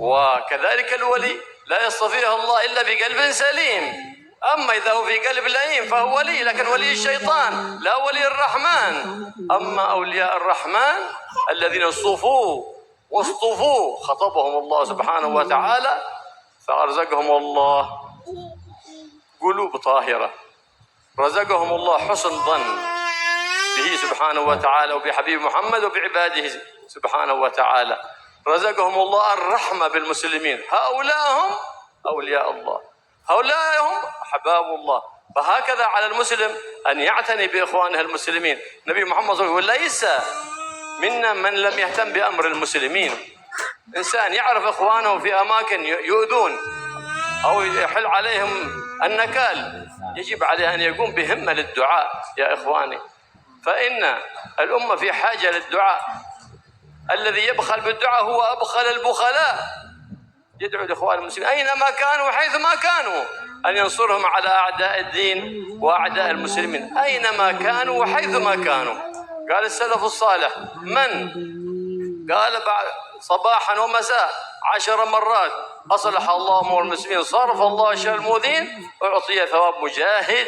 وكذلك الولي لا يصطفيه الله إلا بقلب سليم. أما إذا هو في قلب لئيم فهو ولي، لكن ولي الشيطان لا ولي الرحمن. أما أولياء الرحمن الذين اصطفوا واصطفوا خطبهم الله سبحانه وتعالى، فأرزقهم الله قلوب طاهرة، رزقهم الله حسن ظن به سبحانه وتعالى وبحبيب محمد وبعباده سبحانه وتعالى، رزقهم الله الرحمة بالمسلمين. هؤلاء هم أولياء الله، هؤلاء هم أحباب الله. فهكذا على المسلم أن يعتني بإخوانه المسلمين. النبي محمد صلى الله عليه وسلم: ليس منا من لم يهتم بأمر المسلمين. إنسان يعرف إخوانه في أماكن يؤذون أو يحل عليهم النكال، يجب عليه أن يقوم بهمة للدعاء يا إخواني. فإن الأمة في حاجة للدعاء. الذي يبخل بالدعاء هو أبخل البخلاء. يدعو الإخوان المسلمين أينما كانوا وحيثما كانوا أن ينصرهم على أعداء الدين وأعداء المسلمين أينما كانوا وحيثما كانوا. قال السلف الصالح: من قال بعد صباحا ومساء 10 مرات أصلح الله أمور المسلمين صرف الله شر المؤذين أعطي ثواب مجاهد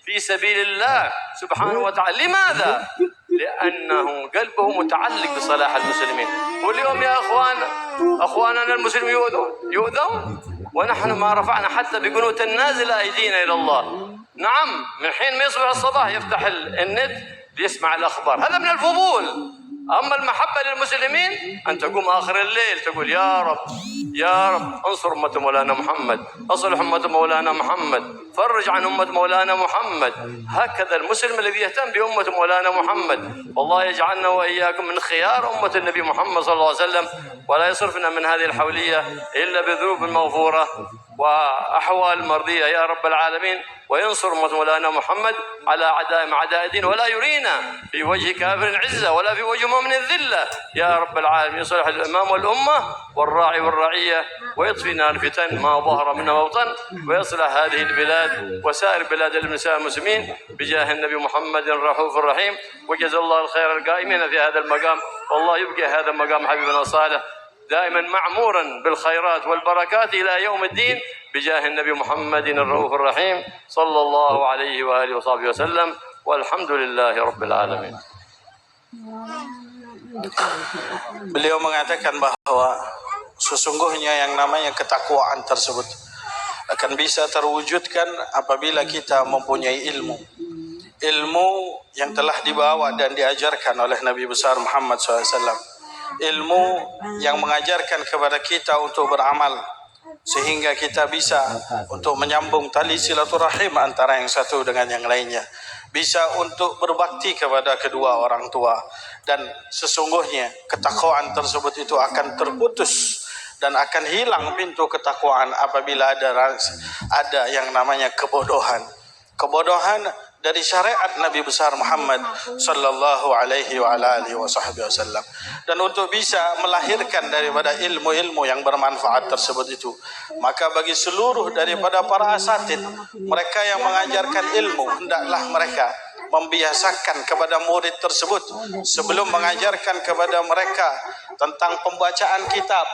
في سبيل الله سبحانه وتعالى. لماذا؟ لأنه قلبه متعلق بصلاح المسلمين. واليوم يا أخواننا المسلمين يؤذون ونحن ما رفعنا حتى بقنوت النازل أيدينا إلى الله. نعم، من حين ما يصبح الصباح يفتح النت ليسمع الأخبار، هذا من الفضول. أما المحبة للمسلمين أن تقوم آخر الليل تقول: يا رب يا رب انصر أمة مولانا محمد، أصلح أمة مولانا محمد، فرج عن أمة مولانا محمد. هكذا المسلم الذي يهتم بأمة مولانا محمد. والله يجعلنا وإياكم من خيار أمة النبي محمد صلى الله عليه وسلم، ولا يصرفنا من هذه الحولية إلا بذنوب مغفورة وأحوال مرضية يا رب العالمين. وينصر أمة مولانا محمد على أعداء الدين، ولا يرينا في وجه كافر عزة ولا في وجه مؤمن ذلة يا رب العالمين. يصلح الإمام والأمة والراعي والرعية، ويطفي نار الفتن ما ظهر منها وبطن، ويصلح هذه البلاد وسائر بلاد المسلمين بجاه النبي محمد الرؤوف الرحيم. وجزا الله الخير القائمين في هذا المقام، والله يبقى هذا المقام حبيبنا صالح دائما معمورا بالخيرات والبركات إلى يوم الدين بجاه النبي محمد الرؤوف الرحيم صلى الله عليه وآله وصحبه وسلم، والحمد لله رب العالمين. Beliau mengatakan bahwa sesungguhnya yang namanya ketakwaan tersebut akan bisa terwujudkan apabila kita mempunyai ilmu yang telah dibawa dan diajarkan oleh Nabi besar Muhammad SAW, ilmu yang mengajarkan kepada kita untuk beramal sehingga kita bisa untuk menyambung tali silaturahim antara yang satu dengan yang lainnya, bisa untuk berbakti kepada kedua orang tua. Dan sesungguhnya ketakwaan tersebut itu akan terputus dan akan hilang pintu ketakwaan apabila ada yang namanya kebodohan. Kebodohan dari syariat Nabi besar Muhammad sallallahu alaihi wa ala alihi wasallam. Dan untuk bisa melahirkan daripada ilmu-ilmu yang bermanfaat tersebut itu, maka bagi seluruh daripada para asatid, mereka yang mengajarkan ilmu, hendaklah mereka membiasakan kepada murid tersebut sebelum mengajarkan kepada mereka tentang pembacaan kitab,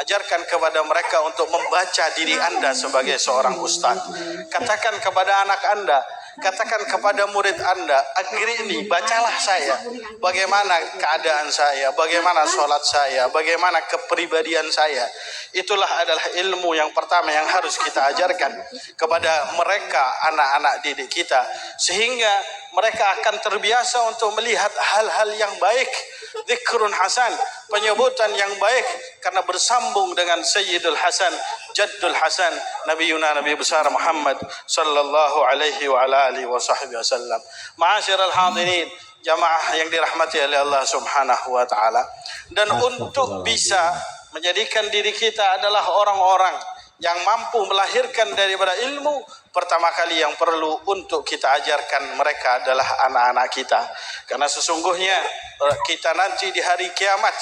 ajarkan kepada mereka untuk membaca diri anda sebagai seorang ustaz. Katakan kepada anak anda, katakan kepada murid anda, agrini, bacalah saya, bagaimana keadaan saya, bagaimana solat saya, bagaimana kepribadian saya. Itulah adalah ilmu yang pertama yang harus kita ajarkan kepada mereka, anak-anak didik kita, sehingga mereka akan terbiasa untuk melihat hal-hal yang baik, zikrun hasan, penyebutan yang baik, karena bersambung dengan Sayyidul Hasan, Jaddul Hasan, Nabi besar Muhammad sallallahu alaihi wa ala alihi wasallam. Ma'asyiral hadirin, jamaah yang dirahmati oleh Allah Subhanahu wa taala. Dan untuk bisa menjadikan diri kita adalah orang-orang yang mampu melahirkan daripada ilmu, pertama kali yang perlu untuk kita ajarkan mereka adalah anak-anak kita. Karena sesungguhnya kita nanti di hari kiamat,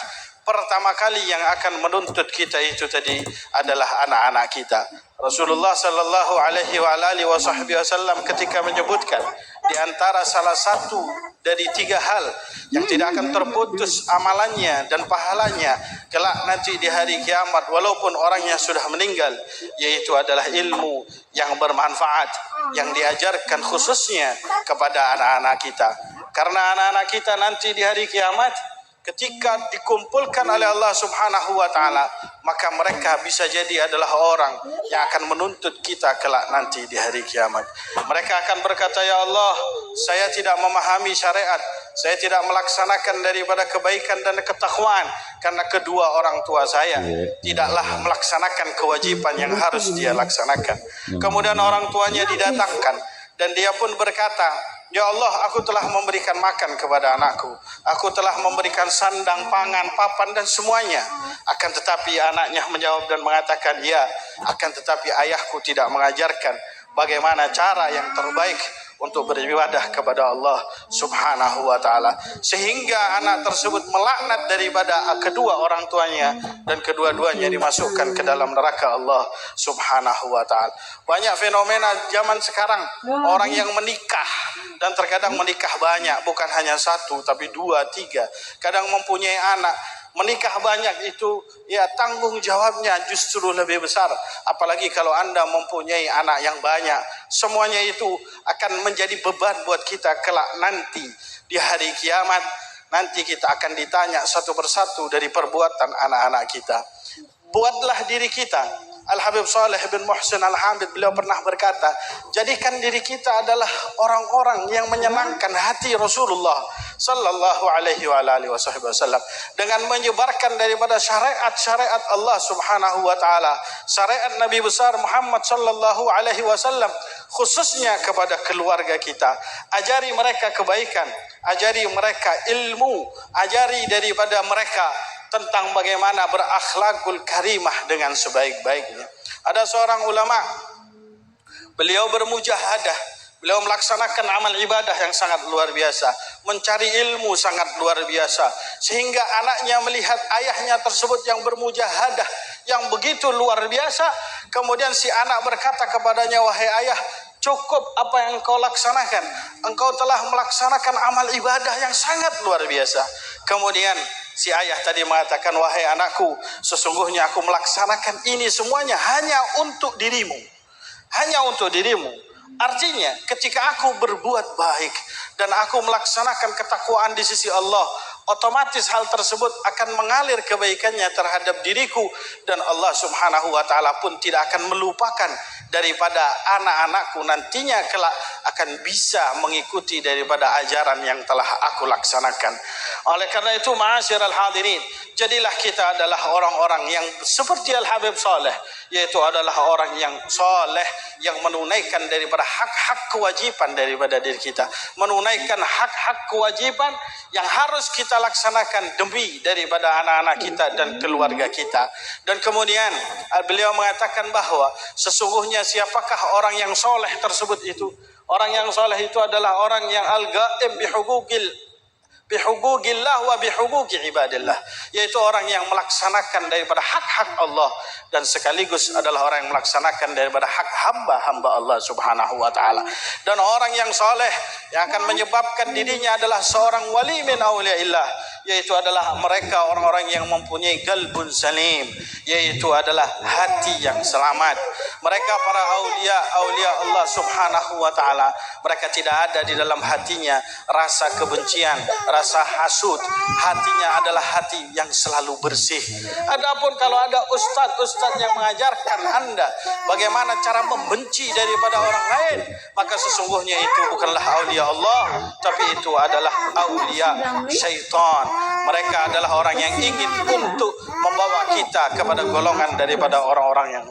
pertama kali yang akan menuntut kita itu tadi adalah anak-anak kita. Rasulullah sallallahu alaihi wa alihi wasallam ketika menyebutkan di antara salah satu dari 3 hal yang tidak akan terputus amalannya dan pahalanya kelak nanti di hari kiamat walaupun orangnya sudah meninggal, yaitu adalah ilmu yang bermanfaat yang diajarkan khususnya kepada anak-anak kita. Karena anak-anak kita nanti di hari kiamat ketika dikumpulkan oleh Allah Subhanahu wa taala, maka mereka bisa jadi adalah orang yang akan menuntut kita kelak nanti di hari kiamat. Mereka akan berkata, ya Allah, saya tidak memahami syariat, saya tidak melaksanakan daripada kebaikan dan ketakwaan karena kedua orang tua saya tidaklah melaksanakan kewajiban yang harus dia laksanakan. Kemudian orang tuanya didatangkan dan dia pun berkata, ya Allah, aku telah memberikan makan kepada anakku, aku telah memberikan sandang, pangan, papan dan semuanya. Akan tetapi anaknya menjawab dan mengatakan, ya, akan tetapi ayahku tidak mengajarkan bagaimana cara yang terbaik untuk beribadah kepada Allah Subhanahu wa taala, sehingga anak tersebut melaknat daripada kedua orang tuanya dan kedua-duanya dimasukkan ke dalam neraka Allah Subhanahu wa taala. Banyak fenomena zaman sekarang, orang yang menikah dan terkadang menikah banyak, bukan hanya 1 tapi 2, 3, kadang mempunyai anak. Menikah banyak itu ya tanggung jawabnya justru lebih besar. Apalagi kalau anda mempunyai anak yang banyak, semuanya itu akan menjadi beban buat kita kelak nanti di hari kiamat. Nanti kita akan ditanya satu persatu dari perbuatan anak-anak kita. Buatlah diri kita. Al-Habib Saleh bin Muhsin Al-Hamid, beliau pernah berkata, jadikan diri kita adalah orang-orang yang menyenangkan hati Rasulullah sallallahu alaihi wa alihi wasallam dengan menyebarkan daripada syariat-syariat Allah Subhanahu wa taala, syariat Nabi besar Muhammad sallallahu alaihi wasallam, khususnya kepada keluarga kita. Ajari mereka kebaikan, ajari mereka ilmu, ajari daripada mereka tentang bagaimana berakhlakul karimah dengan sebaik-baiknya. Ada seorang ulama, beliau bermujahadah, beliau melaksanakan amal ibadah yang sangat luar biasa, mencari ilmu sangat luar biasa, sehingga anaknya melihat ayahnya tersebut yang bermujahadah yang begitu luar biasa. Kemudian si anak berkata kepadanya, wahai ayah, cukup apa yang engkau laksanakan, engkau telah melaksanakan amal ibadah yang sangat luar biasa. Kemudian si ayah tadi mengatakan, wahai anakku, sesungguhnya aku melaksanakan ini semuanya hanya untuk dirimu. Hanya untuk dirimu. Artinya ketika aku berbuat baik dan aku melaksanakan ketakwaan di sisi Allah, otomatis hal tersebut akan mengalir kebaikannya terhadap diriku, dan Allah Subhanahu wa taala pun tidak akan melupakan daripada anak-anakku nantinya kelak akan bisa mengikuti daripada ajaran yang telah aku laksanakan. Oleh karena itu, ma'asyiral hadirin, jadilah kita adalah orang-orang yang seperti Al-Habib Saleh, yaitu adalah orang yang soleh, yang menunaikan daripada hak-hak kewajiban daripada diri kita, menunaikan hak-hak kewajiban yang harus kita laksanakan demi daripada anak-anak kita dan keluarga kita. Dan kemudian beliau mengatakan bahwa sesungguhnya siapakah orang yang soleh tersebut itu? Orang yang soleh itu adalah orang yang al-ghaib bihugugillah wa bihugugi ibadillah, yaitu orang yang melaksanakan daripada hak-hak Allah dan sekaligus adalah orang yang melaksanakan daripada hak hamba-hamba Allah Subhanahu wa taala. Dan orang yang soleh yang akan menyebabkan dirinya adalah seorang wali min auliyaillah, yaitu adalah mereka orang-orang yang mempunyai qalbun salim, yaitu adalah hati yang selamat. Mereka para aulia Allah Subhanahu wa taala, mereka tidak ada di dalam hatinya rasa kebencian, rasa hasud. Hatinya adalah hati yang selalu bersih. Adapun kalau ada ustaz yang mengajarkan Anda bagaimana cara membenci daripada orang lain, maka sesungguhnya itu bukanlah aulia Allah, tapi itu adalah aulia syaitan. Mereka adalah orang yang ingin untuk membawa kita kepada golongan daripada orang-orang yang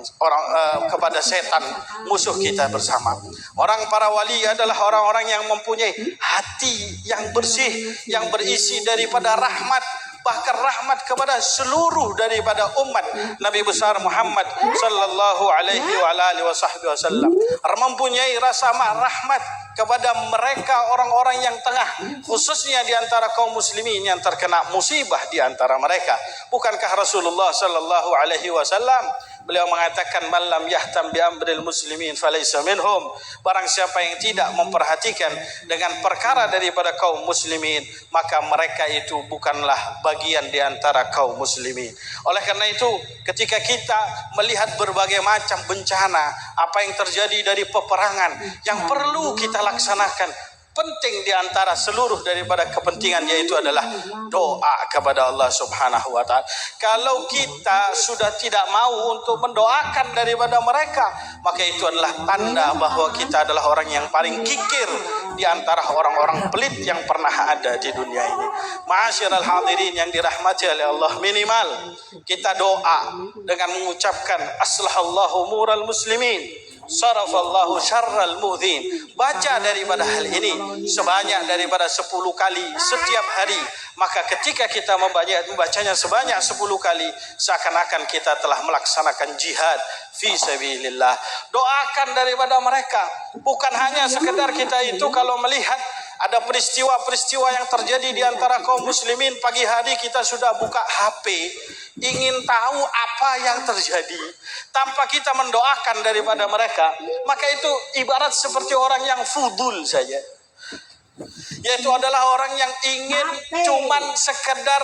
kepada setan, musuh kita bersama. Orang para wali adalah orang-orang yang mempunyai hati yang bersih, yang berisi daripada rahmat, bahkan rahmat kepada seluruh daripada umat Nabi besar Muhammad sallallahu alaihi wa alihi wasallam, mempunyai rasa rahmat kepada mereka orang-orang yang tengah, khususnya di antara kaum muslimin yang terkena musibah di antara mereka. Bukankah Rasulullah sallallahu alaihi wasallam beliau mengatakan, man lam yahtam bi amril muslimin falaysa minhum, barang siapa yang tidak memperhatikan dengan perkara daripada kaum muslimin, maka mereka itu bukanlah bagian di antara kaum muslimin. Oleh karena itu, ketika kita melihat berbagai macam bencana, apa yang terjadi dari peperangan yang perlu kita laksanakan, penting di antara seluruh daripada kepentingan yaitu adalah doa kepada Allah Subhanahu wa taala. Kalau kita sudah tidak mau untuk mendoakan daripada mereka, maka itu adalah tanda bahwa kita adalah orang yang paling kikir di antara orang-orang pelit yang pernah ada di dunia ini. Ma'asyiral hadirin yang dirahmati oleh Allah, minimal kita doa dengan mengucapkan aslahallahu mural muslimin, sarafallahu syarral mu'dhin. Baca daripada hal ini sebanyak daripada 10 kali setiap hari, maka ketika kita membacanya sebanyak 10 kali, seakan-akan kita telah melaksanakan jihad fi sabilillah. Doakan daripada mereka, bukan hanya sekedar kita itu kalau melihat ada peristiwa-peristiwa yang terjadi di antara kaum muslimin, pagi hari kita sudah buka HP ingin tahu apa yang terjadi tanpa kita mendoakan daripada mereka, maka itu ibarat seperti orang yang fudul saja, yaitu adalah orang yang ingin cuman sekedar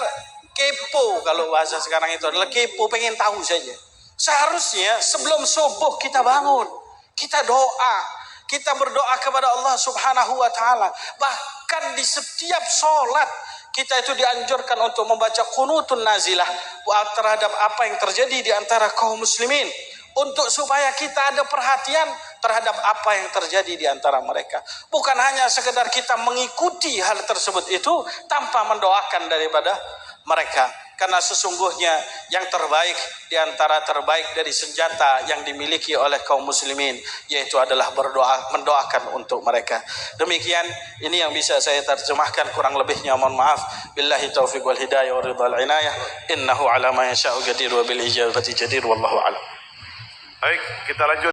kepo. Kalau bahasa sekarang itu adalah kepo, pengen tahu saja. Seharusnya sebelum subuh kita bangun, kita doa, kita berdoa kepada Allah Subhanahu wa taala. Bahkan di setiap solat kita itu dianjurkan untuk membaca qunutun nazilah terhadap apa yang terjadi di antara kaum muslimin, untuk supaya kita ada perhatian terhadap apa yang terjadi di antara mereka. Bukan hanya sekedar kita mengikuti hal tersebut itu tanpa mendoakan daripada mereka. Karena sesungguhnya yang terbaik di antara terbaik dari senjata yang dimiliki oleh kaum muslimin yaitu adalah berdoa, mendoakan untuk mereka. Demikian, ini yang bisa saya terjemahkan, kurang lebihnya mohon maaf. Billahi taufiq wal hidayah wa ridhal inayah. Innahu ala ma yasha'u qadir wa bil ijabati jadir wallahu a'lam. Baik, kita lanjut.